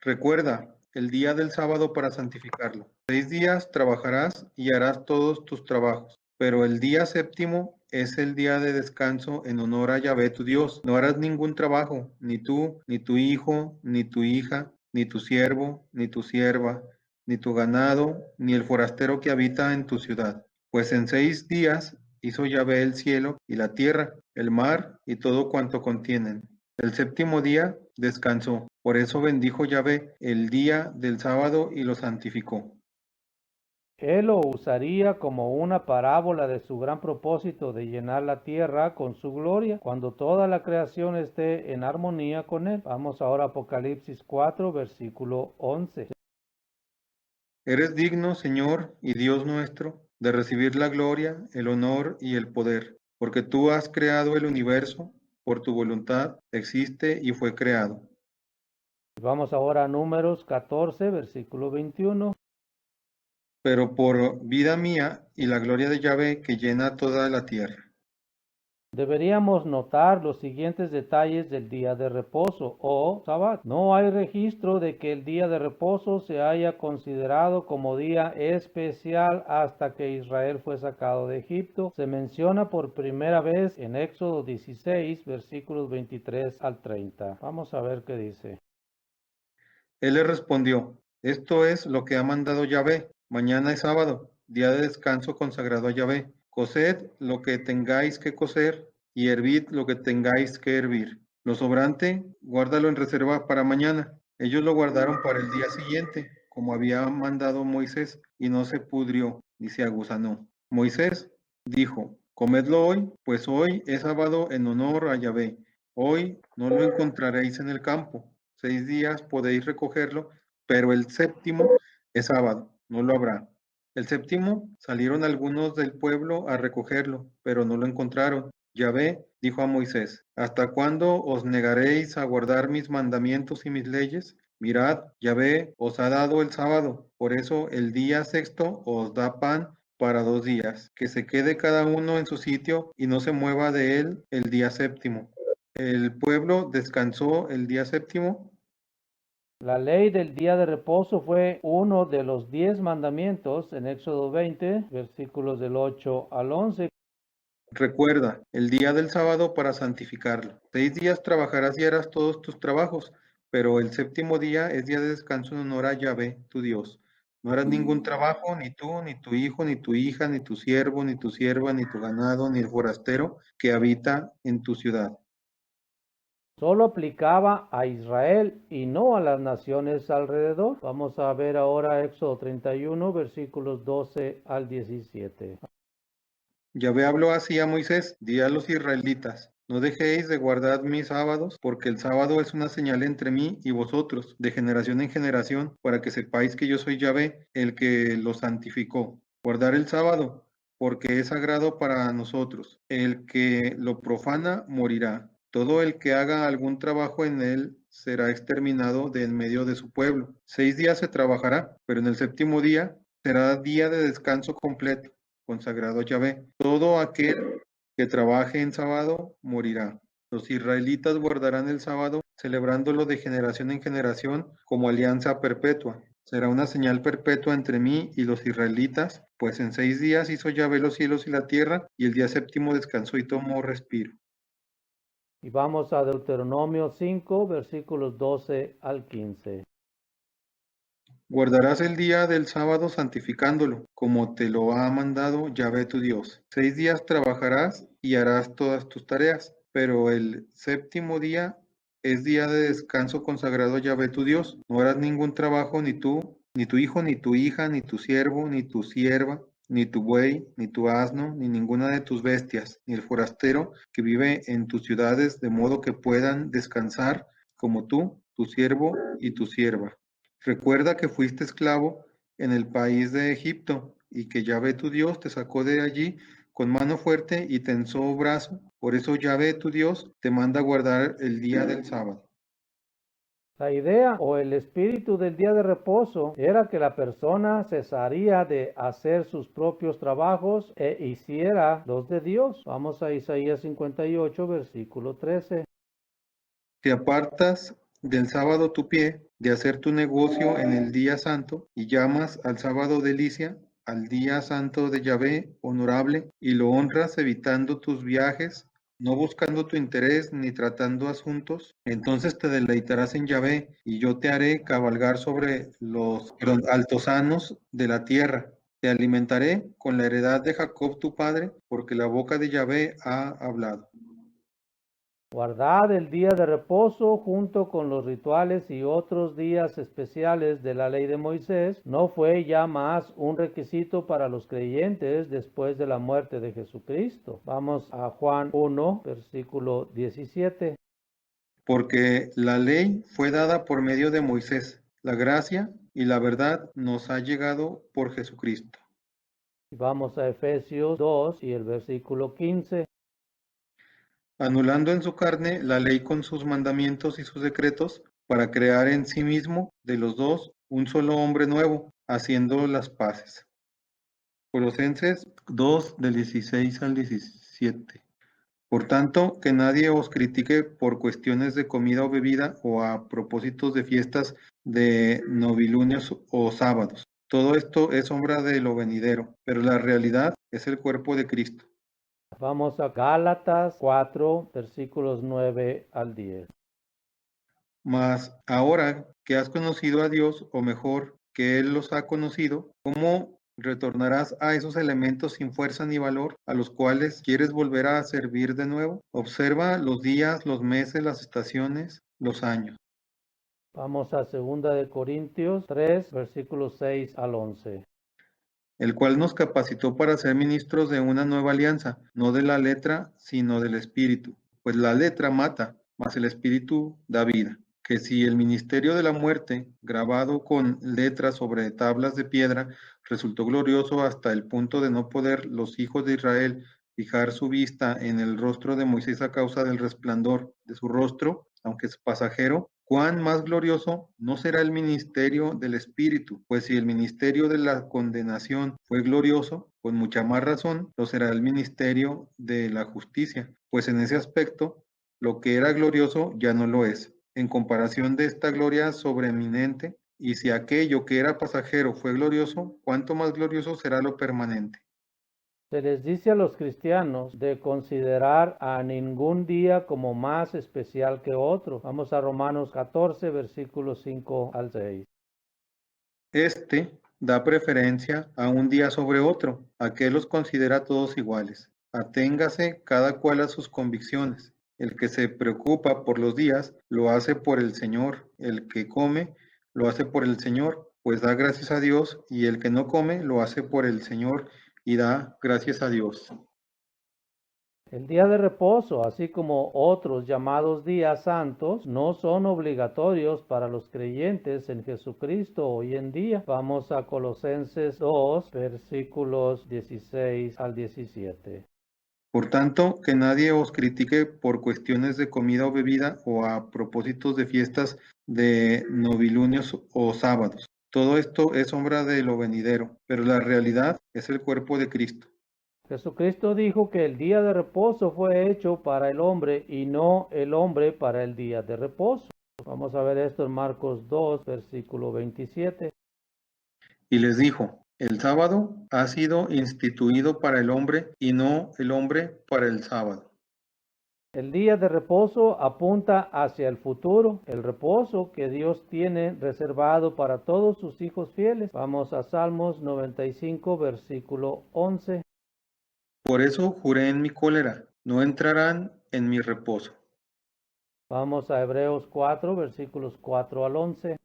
Recuerda el día del sábado para santificarlo. 6 días trabajarás y harás todos tus trabajos, pero el día séptimo es el día de descanso en honor a Yahvé tu Dios. No harás ningún trabajo, ni tú, ni tu hijo, ni tu hija, ni tu siervo, ni tu sierva, ni tu ganado, ni el forastero que habita en tu ciudad. Pues en 6 días hizo Yahvé el cielo y la tierra, el mar y todo cuanto contienen. El séptimo día descansó. Por eso bendijo Yahvé el día del sábado y lo santificó. Él lo usaría como una parábola de su gran propósito de llenar la tierra con su gloria cuando toda la creación esté en armonía con Él. Vamos ahora a Apocalipsis 4, versículo 11. Eres digno, Señor y Dios nuestro, de recibir la gloria, el honor y el poder, porque tú has creado el universo, por tu voluntad existe y fue creado. Vamos ahora a Números 14, versículo 21. Pero por vida mía y la gloria de Yahvé que llena toda la tierra. Deberíamos notar los siguientes detalles del día de reposo o Sabbat. No hay registro de que el día de reposo se haya considerado como día especial hasta que Israel fue sacado de Egipto. Se menciona por primera vez en Éxodo 16, versículos 23 al 30. Vamos a ver qué dice. Él le respondió, esto es lo que ha mandado Yahvé. Mañana es sábado, día de descanso consagrado a Yahvé. Coced lo que tengáis que cocer y hervid lo que tengáis que hervir. Lo sobrante, guárdalo en reserva para mañana. Ellos lo guardaron para el día siguiente, como había mandado Moisés, y no se pudrió ni se aguzanó. Moisés dijo, comedlo hoy, pues hoy es sábado en honor a Yahvé. Hoy no lo encontraréis en el campo. 6 días podéis recogerlo, pero el séptimo es sábado, no lo habrá. El séptimo salieron algunos del pueblo a recogerlo, pero no lo encontraron. Yahvé dijo a Moisés, ¿hasta cuándo os negaréis a guardar mis mandamientos y mis leyes? Mirad, Yahvé os ha dado el sábado, por eso el día sexto os da pan para 2 días, que se quede cada uno en su sitio y no se mueva de él el día séptimo. El pueblo descansó el día séptimo. La ley del día de reposo fue uno de los 10 mandamientos en Éxodo 20, versículos del 8 al 11. Recuerda el día del sábado para santificarlo. 6 días trabajarás y harás todos tus trabajos, pero el séptimo día es día de descanso en honor a Yahvé, tu Dios. No harás ningún trabajo, ni tú, ni tu hijo, ni tu hija, ni tu siervo, ni tu sierva, ni tu ganado, ni el forastero que habita en tu ciudad. Solo aplicaba a Israel y no a las naciones alrededor. Vamos a ver ahora Éxodo 31, versículos 12 al 17. Yahvé habló así a Moisés, di a los israelitas, no dejéis de guardar mis sábados, porque el sábado es una señal entre mí y vosotros, de generación en generación, para que sepáis que yo soy Yahvé, el que lo santificó. Guardar el sábado, porque es sagrado para nosotros. El que lo profana morirá. Todo el que haga algún trabajo en él será exterminado de en medio de su pueblo. 6 días se trabajará, pero en el séptimo día será día de descanso completo, consagrado a Yahvé. Todo aquel que trabaje en sábado morirá. Los israelitas guardarán el sábado, celebrándolo de generación en generación como alianza perpetua. Será una señal perpetua entre mí y los israelitas, pues en 6 días hizo Yahvé los cielos y la tierra, y el día séptimo descansó y tomó respiro. Y vamos a Deuteronomio 5, versículos 12 al 15. Guardarás el día del sábado santificándolo, como te lo ha mandado Yahvé tu Dios. 6 días trabajarás y harás todas tus tareas, pero el séptimo día es día de descanso consagrado a Yahvé tu Dios. No harás ningún trabajo, ni tú, ni tu hijo, ni tu hija, ni tu siervo, ni tu sierva, ni tu buey, ni tu asno, ni ninguna de tus bestias, ni el forastero que vive en tus ciudades, de modo que puedan descansar como tú, tu siervo y tu sierva. Recuerda que fuiste esclavo en el país de Egipto, y que Yahvé tu Dios te sacó de allí con mano fuerte y tensó brazo. Por eso Yahvé tu Dios te manda guardar el día del sábado. La idea o el espíritu del día de reposo era que la persona cesaría de hacer sus propios trabajos e hiciera los de Dios. Vamos a Isaías 58, versículo 13. Te apartas del sábado tu pie, de hacer tu negocio en el día santo, y llamas al sábado delicia, al día santo de Yahvé, honorable, y lo honras evitando tus viajes, no buscando tu interés ni tratando asuntos. Entonces te deleitarás en Yahvé, y yo te haré cabalgar sobre los altosanos de la tierra. Te alimentaré con la heredad de Jacob tu padre, porque la boca de Yahvé ha hablado. Guardad el día de reposo junto con los rituales y otros días especiales de la ley de Moisés no fue ya más un requisito para los creyentes después de la muerte de Jesucristo. Vamos a Juan 1, versículo 17. Porque la ley fue dada por medio de Moisés, la gracia y la verdad nos ha llegado por Jesucristo. Vamos a Efesios 2 y el versículo 15. Anulando en su carne la ley con sus mandamientos y sus decretos, para crear en sí mismo de los dos un solo hombre nuevo, haciendo las paces. Colosenses 2 del 16 al 17. Por tanto, que nadie os critique por cuestiones de comida o bebida o a propósitos de fiestas de novilunios o sábados. Todo esto es sombra de lo venidero, pero la realidad es el cuerpo de Cristo. Vamos a Gálatas 4, versículos 9 al 10. Mas ahora que has conocido a Dios, o mejor, que Él los ha conocido, ¿cómo retornarás a esos elementos sin fuerza ni valor a los cuales quieres volver a servir de nuevo? Observa los días, los meses, las estaciones, los años. Vamos a 2 de Corintios 3, versículos 6 al 11. El cual nos capacitó para ser ministros de una nueva alianza, no de la letra, sino del espíritu. Pues la letra mata, mas el espíritu da vida. Que si el ministerio de la muerte, grabado con letras sobre tablas de piedra, resultó glorioso hasta el punto de no poder los hijos de Israel fijar su vista en el rostro de Moisés a causa del resplandor de su rostro, aunque es pasajero, ¿cuán más glorioso no será el ministerio del Espíritu? Pues si el ministerio de la condenación fue glorioso, con mucha más razón lo será el ministerio de la justicia, pues en ese aspecto lo que era glorioso ya no lo es. En comparación de esta gloria sobreeminente, y si aquello que era pasajero fue glorioso, ¿cuánto más glorioso será lo permanente? Se les dice a los cristianos de considerar a ningún día como más especial que otro. Vamos a Romanos 14, versículos 5 al 6. Este da preferencia a un día sobre otro, a que los considera todos iguales. Aténgase cada cual a sus convicciones. El que se preocupa por los días lo hace por el Señor. El que come lo hace por el Señor, pues da gracias a Dios, y el que no come lo hace por el Señor y da gracias a Dios. El día de reposo, así como otros llamados días santos, no son obligatorios para los creyentes en Jesucristo hoy en día. Vamos a Colosenses 2, versículos 16 al 17. Por tanto, que nadie os critique por cuestiones de comida o bebida o a propósitos de fiestas de novilunios o sábados. Todo esto es sombra de lo venidero, pero la realidad es el cuerpo de Cristo. Jesucristo dijo que el día de reposo fue hecho para el hombre y no el hombre para el día de reposo. Vamos a ver esto en Marcos 2, versículo 27. Y les dijo, el sábado ha sido instituido para el hombre y no el hombre para el sábado. El día de reposo apunta hacia el futuro, el reposo que Dios tiene reservado para todos sus hijos fieles. Vamos a Salmos 95, versículo 11. Por eso juré en mi cólera, no entrarán en mi reposo. Vamos a Hebreos 4, versículos 4 al 11.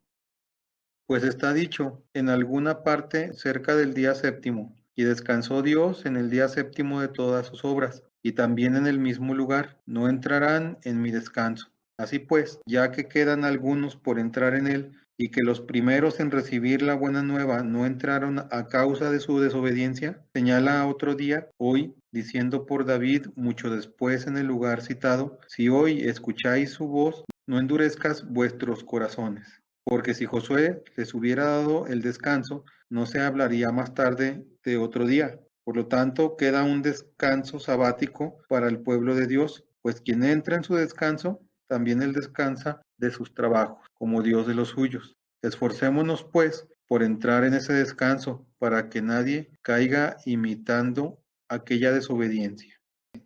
Pues está dicho en alguna parte cerca del día séptimo, Y descansó Dios en el día séptimo de todas sus obras, y también en el mismo lugar. No entrarán en mi descanso. Así pues, ya que quedan algunos por entrar en él, y que los primeros en recibir la buena nueva no entraron a causa de su desobediencia, señala otro día, hoy, diciendo por David mucho después en el lugar citado, si hoy escucháis su voz, no endurezcas vuestros corazones. Porque si Josué les hubiera dado el descanso, no se hablaría más tarde de otro día. Por lo tanto, queda un descanso sabático para el pueblo de Dios, pues quien entra en su descanso, también él descansa de sus trabajos, como Dios de los suyos. Esforcémonos, pues, por entrar en ese descanso, para que nadie caiga imitando aquella desobediencia.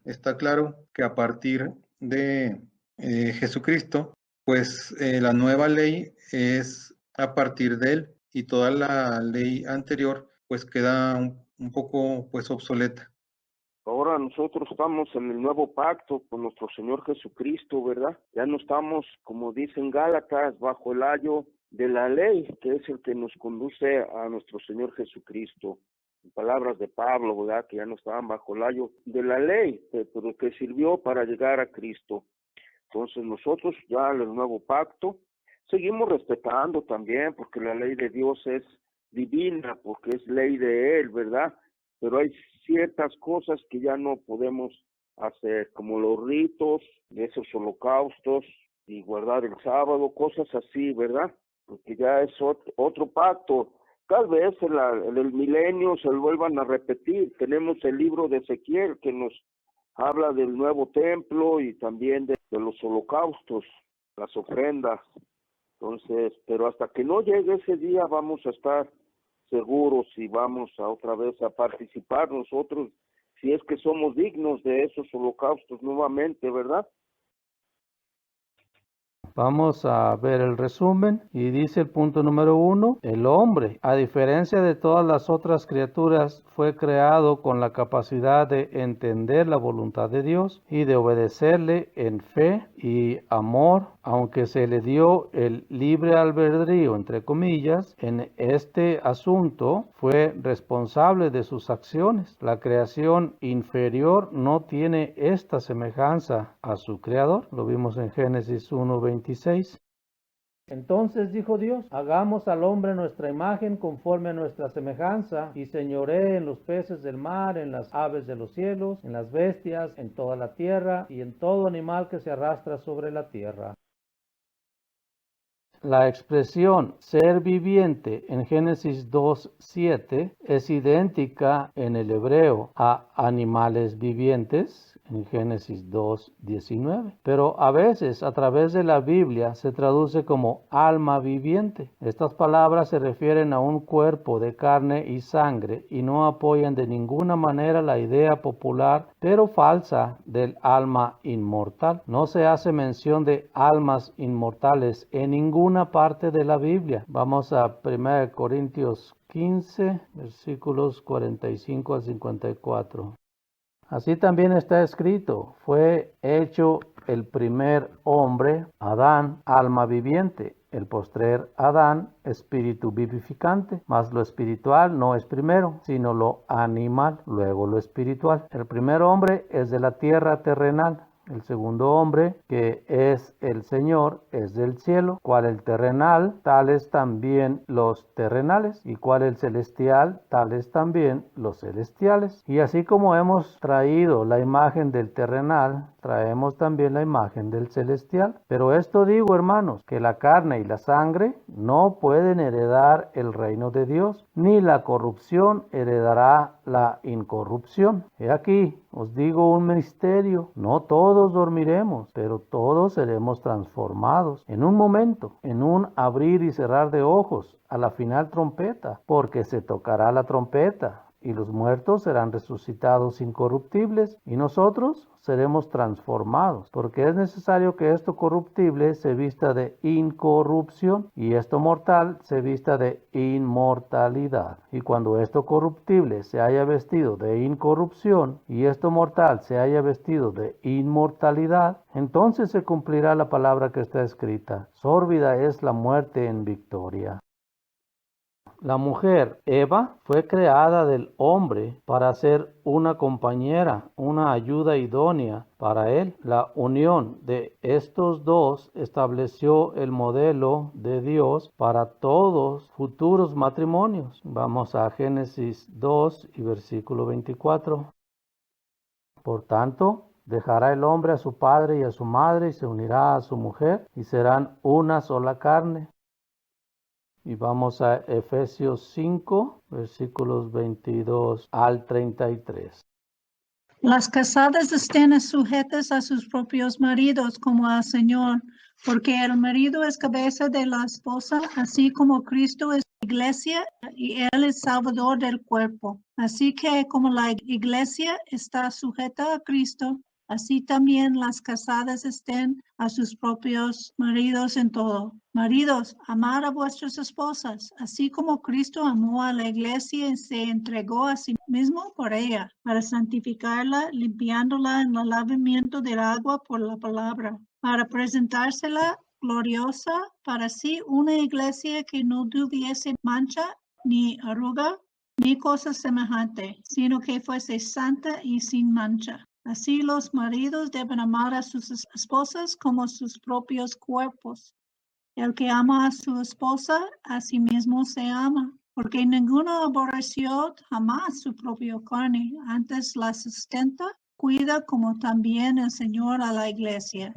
Está claro que a partir de Jesucristo, pues la nueva ley es a partir de él y toda la ley anterior pues queda un poco pues obsoleta. Ahora nosotros estamos en el nuevo pacto con nuestro Señor Jesucristo, ¿verdad? Ya no estamos, como dicen Gálatas, bajo el ayo de la ley, que es el que nos conduce a nuestro Señor Jesucristo. En palabras de Pablo, ¿verdad? Que ya no estaban bajo el ayo de la ley, pero que sirvió para llegar a Cristo. Entonces nosotros ya en el nuevo pacto seguimos respetando también, porque la ley de Dios es divina, porque es ley de Él, ¿verdad? Pero hay ciertas cosas que ya no podemos hacer, como los ritos, esos holocaustos y guardar el sábado, cosas así, ¿verdad? Porque ya es otro pacto. Tal vez en el milenio se vuelvan a repetir. Tenemos el libro de Ezequiel que nos habla del nuevo templo y también de los holocaustos, las ofrendas. Entonces, pero hasta que no llegue ese día vamos a estar seguros y vamos a otra vez a participar nosotros, si es que somos dignos de esos holocaustos nuevamente, ¿verdad? Vamos a ver el resumen y dice el punto número 1, el hombre, a diferencia de todas las otras criaturas, fue creado con la capacidad de entender la voluntad de Dios y de obedecerle en fe y amor, aunque se le dio el libre albedrío, entre comillas, en este asunto fue responsable de sus acciones. La creación inferior no tiene esta semejanza a su creador. Lo vimos en Génesis 1:26. Entonces dijo Dios, hagamos al hombre nuestra imagen conforme a nuestra semejanza, y señoree en los peces del mar, en las aves de los cielos, en las bestias, en toda la tierra, y en todo animal que se arrastra sobre la tierra. La expresión ser viviente en Génesis 2:7 es idéntica en el hebreo a animales vivientes en Génesis 2:19, pero a veces a través de la Biblia se traduce como alma viviente. Estas palabras se refieren a un cuerpo de carne y sangre y no apoyan de ninguna manera la idea popular, pero falsa, del alma inmortal. No se hace mención de almas inmortales en ninguna parte de la Biblia. Vamos a 1 Corintios 15, versículos 45 al 54. Así también está escrito, fue hecho el primer hombre, Adán, alma viviente, el postrer Adán, espíritu vivificante, mas lo espiritual no es primero, sino lo animal, luego lo espiritual. El primer hombre es de la tierra terrenal. El segundo hombre, que es el Señor, es del cielo, cual el terrenal, tales también los terrenales, y cual el celestial, tales también los celestiales. Y así como hemos traído la imagen del terrenal, traemos también la imagen del celestial. Pero esto digo, hermanos, que la carne y la sangre no pueden heredar el reino de Dios, ni la corrupción heredará la incorrupción. He aquí, os digo un misterio, no todos dormiremos, pero todos seremos transformados en un momento, en un abrir y cerrar de ojos, a la final trompeta, porque se tocará la trompeta, y los muertos serán resucitados incorruptibles, y nosotros seremos transformados, porque es necesario que esto corruptible se vista de incorrupción, y esto mortal se vista de inmortalidad. Y cuando esto corruptible se haya vestido de incorrupción, y esto mortal se haya vestido de inmortalidad, entonces se cumplirá la palabra que está escrita: sórbida es la muerte en victoria. La mujer, Eva, fue creada del hombre para ser una compañera, una ayuda idónea para él. La unión de estos dos estableció el modelo de Dios para todos futuros matrimonios. Vamos a Génesis 2 y versículo 24. Por tanto, dejará el hombre a su padre y a su madre y se unirá a su mujer y serán una sola carne. Y vamos a Efesios 5, versículos 22 al 33. Las casadas estén sujetas a sus propios maridos como al Señor, porque el marido es cabeza de la esposa, así como Cristo es la iglesia y Él es salvador del cuerpo. Así que como la iglesia está sujeta a Cristo, así también las casadas estén a sus propios maridos en todo. Maridos, amad a vuestras esposas, así como Cristo amó a la iglesia y se entregó a sí mismo por ella, para santificarla, limpiándola en el lavamiento del agua por la palabra, para presentársela gloriosa para sí una iglesia que no tuviese mancha ni arruga ni cosa semejante, sino que fuese santa y sin mancha. Así los maridos deben amar a sus esposas como sus propios cuerpos. El que ama a su esposa, a sí mismo se ama, porque ninguno aborreció jamás su propia carne, antes la sustenta, cuida como también el Señor a la iglesia.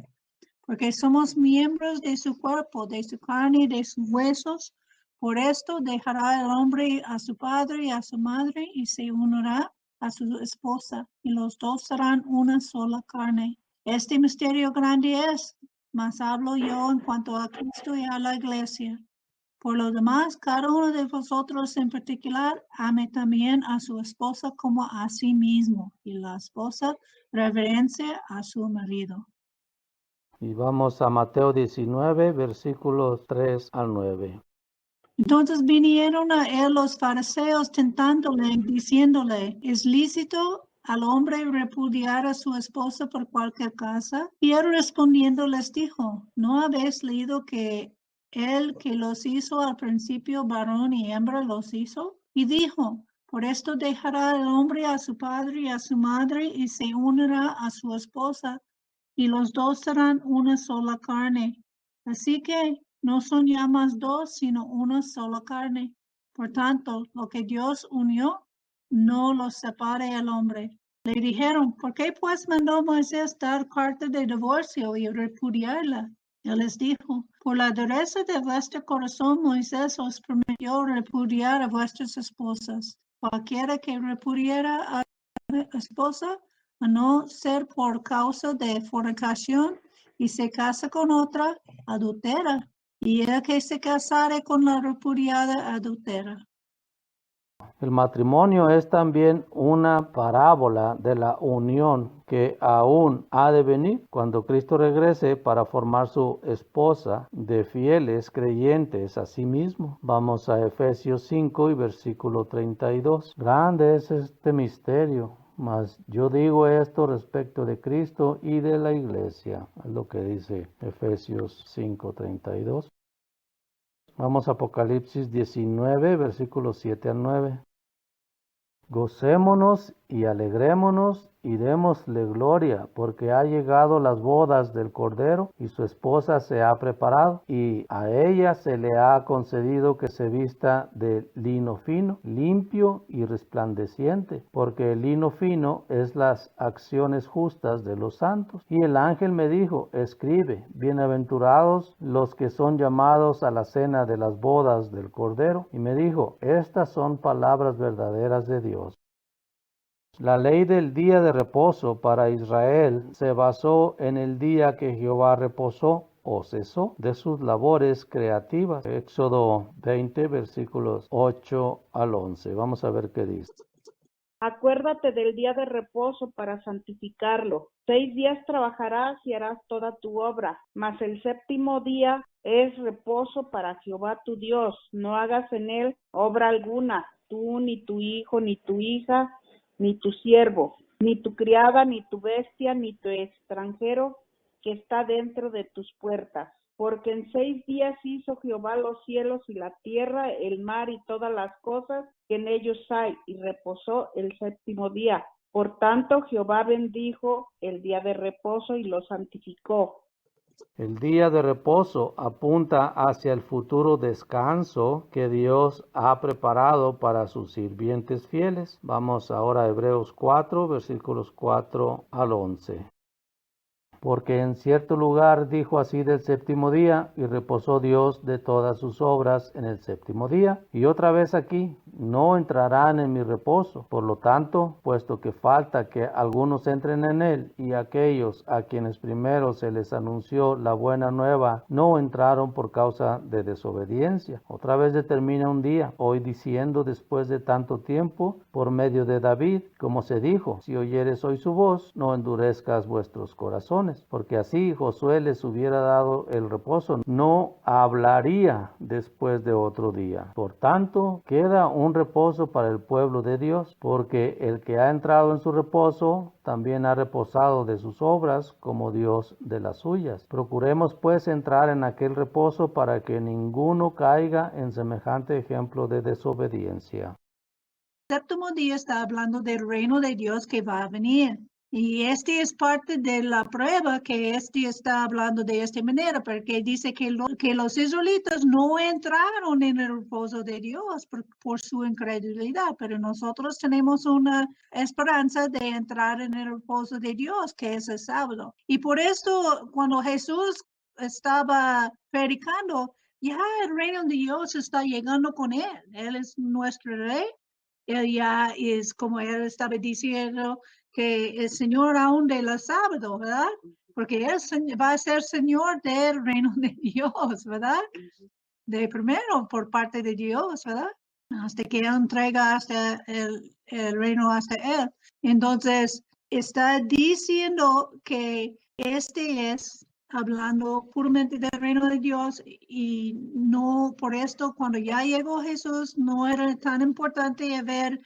Porque somos miembros de su cuerpo, de su carne y de sus huesos. Por esto dejará el hombre a su padre y a su madre y se unirá a su esposa, y los dos serán una sola carne. Este misterio grande es, mas hablo yo en cuanto a Cristo y a la iglesia. Por lo demás, cada uno de vosotros en particular ame también a su esposa como a sí mismo, y la esposa reverencia a su marido. Y vamos a Mateo 19, versículos 3 al 9. Entonces vinieron a él los fariseos tentándole, diciéndole, ¿es lícito al hombre repudiar a su esposa por cualquier causa? Y él respondiendo les dijo, ¿no habéis leído que él que los hizo al principio varón y hembra los hizo? Y dijo, por esto dejará el hombre a su padre y a su madre y se unirá a su esposa, y los dos serán una sola carne. Así que no son ya más dos, sino una sola carne. Por tanto, lo que Dios unió, no lo separe el hombre. Le dijeron, ¿por qué pues mandó Moisés dar carta de divorcio y repudiarla? Él les dijo, por la dureza de vuestro corazón, Moisés os prometió repudiar a vuestras esposas. Cualquiera que repudiara a su esposa, a no ser por causa de fornicación, y se casa con otra, adultera, y el que se casare con la repudiada adultera. El matrimonio es también una parábola de la unión que aún ha de venir cuando Cristo regrese para formar su esposa de fieles creyentes a sí mismo. Vamos a Efesios 5 y versículo 32. Grande es este misterio, mas yo digo esto respecto de Cristo y de la iglesia. Es lo que dice Efesios 5:32. Vamos a Apocalipsis 19, versículos 7 al 9. Gocémonos y alegrémonos y démosle gloria, porque ha llegado las bodas del Cordero y su esposa se ha preparado, y a ella se le ha concedido que se vista de lino fino, limpio y resplandeciente, porque el lino fino es las acciones justas de los santos. Y el ángel me dijo, escribe, bienaventurados los que son llamados a la cena de las bodas del Cordero. Y me dijo, estas son palabras verdaderas de Dios. La ley del día de reposo para Israel se basó en el día que Jehová reposó o cesó de sus labores creativas. Éxodo 20, versículos 8 al 11. Vamos a ver qué dice. Acuérdate del día de reposo para santificarlo. 6 días trabajarás y harás toda tu obra, mas el séptimo día es reposo para Jehová tu Dios. No hagas en él obra alguna, tú, ni tu hijo, ni tu hija, ni tu siervo, ni tu criada, ni tu bestia, ni tu extranjero que está dentro de tus puertas. porque en 6 días hizo Jehová los cielos y la tierra, el mar y todas las cosas que en ellos hay, y reposó el 7º día. Por tanto, Jehová bendijo el día de reposo y lo santificó. El día de reposo apunta hacia el futuro descanso que Dios ha preparado para sus sirvientes fieles. Vamos ahora a Hebreos 4, versículos 4 al 11. Porque en cierto lugar dijo así del 7º día, y reposó Dios de todas sus obras en el 7º día. Y otra vez aquí, no entrarán en mi reposo. Por lo tanto, puesto que falta que algunos entren en él, y aquellos a quienes primero se les anunció la buena nueva no entraron por causa de desobediencia. Otra vez determina un día, hoy diciendo después de tanto tiempo, por medio de David, como se dijo, si oyeres hoy su voz, no endurezcas vuestros corazones. Porque así Josué les hubiera dado el reposo, no hablaría después de otro día. Por tanto, queda un reposo para el pueblo de Dios, porque el que ha entrado en su reposo también ha reposado de sus obras, como Dios de las suyas. Procuremos pues entrar en aquel reposo para que ninguno caiga en semejante ejemplo de desobediencia. El 7º día está hablando del reino de Dios que va a venir. Y este es parte de la prueba que este está hablando de esta manera, porque dice que los israelitas no entraron en el reposo de Dios por su incredulidad, pero nosotros tenemos una esperanza de entrar en el reposo de Dios, que es el sábado. Y por esto, cuando Jesús estaba predicando, ya el reino de Dios está llegando con él. Él es nuestro rey. Él ya es, como él estaba diciendo, que el Señor aún de los sábados, ¿verdad? Porque él va a ser Señor del reino de Dios, ¿verdad? De primero por parte de Dios, ¿verdad? Hasta que él entrega hasta el reino hasta él. Entonces, está diciendo que este es hablando puramente del reino de Dios y no por esto cuando ya llegó Jesús no era tan importante ver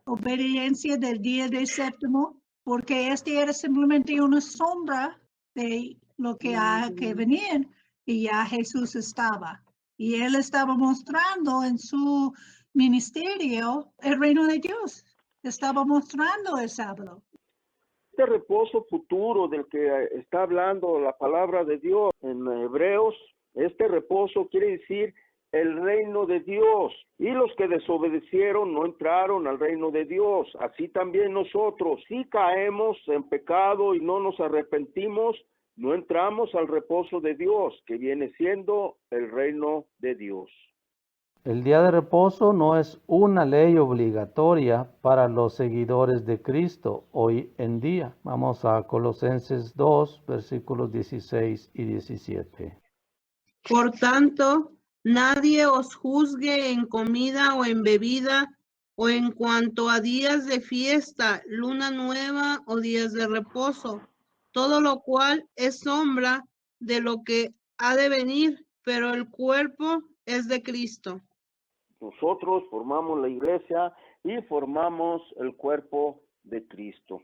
obediencia del día del 7º, porque este era simplemente una sombra de lo que ha que venir, y ya Jesús estaba. Y él estaba mostrando en su ministerio el reino de Dios. Estaba mostrando el sábado. Este reposo futuro del que está hablando la palabra de Dios en Hebreos, este reposo quiere decir el reino de Dios, y los que desobedecieron no entraron al reino de Dios. Así también nosotros, si caemos en pecado y no nos arrepentimos, no entramos al reposo de Dios, que viene siendo el reino de Dios. El día de reposo no es una ley obligatoria para los seguidores de Cristo hoy en día. Vamos a Colosenses 2, versículos 16 y 17. Por tanto, nadie os juzgue en comida o en bebida, o en cuanto a días de fiesta, luna nueva o días de reposo, todo lo cual es sombra de lo que ha de venir, pero el cuerpo es de Cristo. Nosotros formamos la iglesia y formamos el cuerpo de Cristo.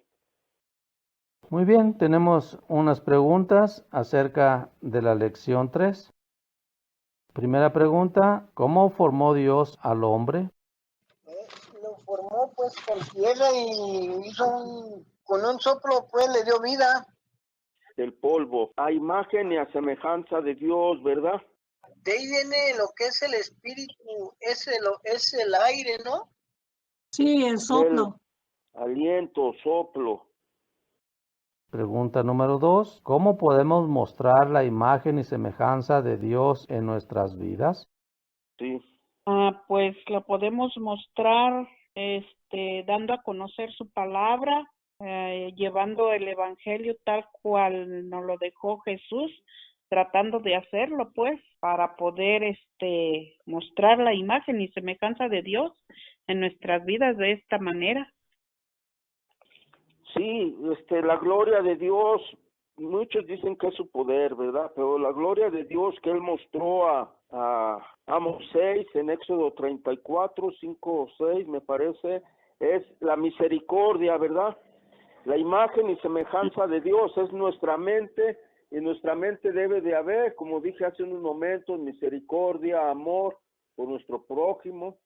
Muy bien, tenemos unas preguntas acerca de la lección 3. Primera pregunta, ¿cómo formó Dios al hombre? Lo formó pues con tierra y con un soplo pues le dio vida. Del polvo, a imagen y a semejanza de Dios, ¿verdad? De ahí viene lo que es el espíritu, es el aire, ¿no? Sí, el soplo. El aliento, soplo. Pregunta número 2, ¿cómo podemos mostrar la imagen y semejanza de Dios en nuestras vidas? Sí. Pues lo podemos mostrar dando a conocer su palabra, llevando el evangelio tal cual nos lo dejó Jesús, tratando de hacerlo pues para poder mostrar la imagen y semejanza de Dios en nuestras vidas de esta manera. Sí, la gloria de Dios, muchos dicen que es su poder, ¿verdad? Pero la gloria de Dios que Él mostró a Moisés en Éxodo 34, 5 o 6, me parece, es la misericordia, ¿verdad? La imagen y semejanza de Dios es nuestra mente En nuestra mente debe de haber, como dije hace unos momentos, misericordia, amor por nuestro prójimo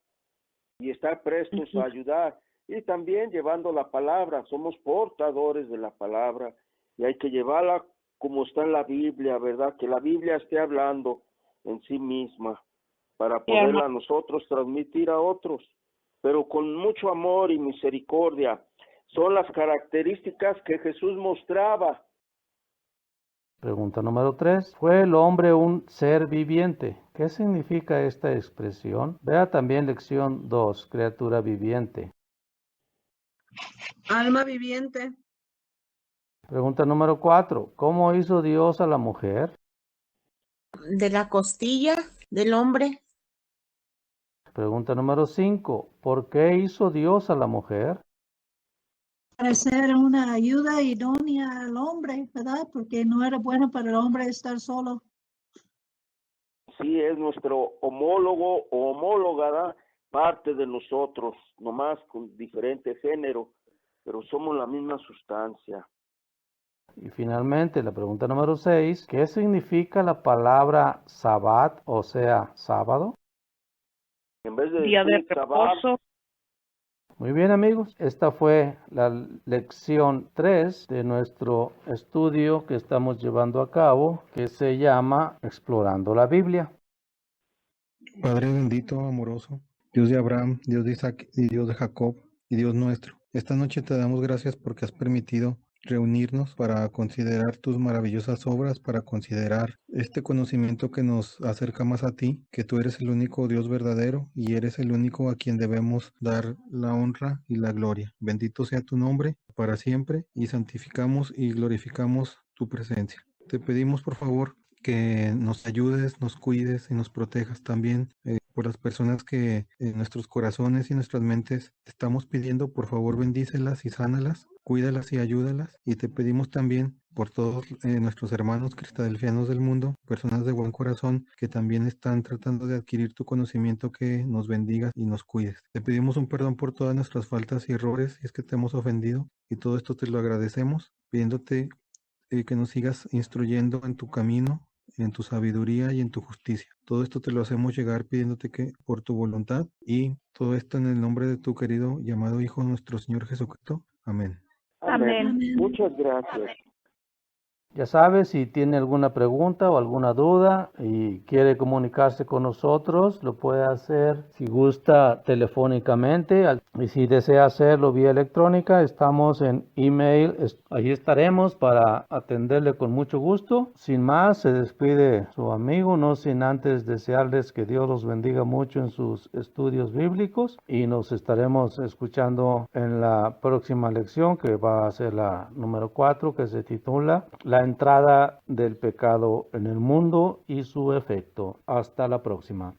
y estar prestos a ayudar. Y también llevando la palabra, somos portadores de la palabra y hay que llevarla como está en la Biblia, ¿verdad? Que la Biblia esté hablando en sí misma para poderla nosotros transmitir a otros, pero con mucho amor y misericordia. Son las características que Jesús mostraba. Pregunta número 3. ¿Fue el hombre un ser viviente? ¿Qué significa esta expresión? Vea también lección 2, criatura viviente. Alma viviente. Pregunta número 4. ¿Cómo hizo Dios a la mujer? De la costilla del hombre. Pregunta número 5. ¿Por qué hizo Dios a la mujer? Para ser una ayuda idónea al hombre, ¿verdad? Porque no era bueno para el hombre estar solo. Sí, es nuestro homólogo o homóloga, ¿verdad? Parte de nosotros, nomás con diferente género, pero somos la misma sustancia. Y finalmente, la pregunta número 6. ¿Qué significa la palabra sabbat, o sea, sábado? En vez de Día de decir Sabbat, reposo. Muy bien, amigos, esta fue la lección 3 de nuestro estudio que estamos llevando a cabo, que se llama Explorando la Biblia. Padre bendito, amoroso, Dios de Abraham, Dios de Isaac y Dios de Jacob y Dios nuestro. Esta noche te damos gracias porque has permitido reunirnos para considerar tus maravillosas obras, para considerar este conocimiento que nos acerca más a ti, que tú eres el único Dios verdadero y eres el único a quien debemos dar la honra y la gloria. Bendito sea tu nombre para siempre y santificamos y glorificamos tu presencia. Te pedimos por favor que nos ayudes, nos cuides y nos protejas también por las personas que en nuestros corazones y nuestras mentes te estamos pidiendo, por favor bendícelas y sánalas, cuídalas y ayúdalas. Y te pedimos también por todos nuestros hermanos cristadelfianos del mundo, personas de buen corazón que también están tratando de adquirir tu conocimiento, que nos bendigas y nos cuides. Te pedimos un perdón por todas nuestras faltas y errores si es que te hemos ofendido, y todo esto te lo agradecemos, pidiéndote que nos sigas instruyendo en tu camino, en tu sabiduría y en tu justicia. Todo esto te lo hacemos llegar pidiéndote que por tu voluntad, y todo esto en el nombre de tu querido llamado Hijo nuestro Señor Jesucristo. Amén. amén. Amén. Muchas gracias. Ya sabes, si tiene alguna pregunta o alguna duda y quiere comunicarse con nosotros, lo puede hacer si gusta telefónicamente, y si desea hacerlo vía electrónica, estamos en email. Allí estaremos para atenderle con mucho gusto. Sin más, se despide su amigo, no sin antes desearles que Dios los bendiga mucho en sus estudios bíblicos, y nos estaremos escuchando en la próxima lección, que va a ser la número 4, que se titula La entrada del pecado en el mundo y su efecto. Hasta la próxima.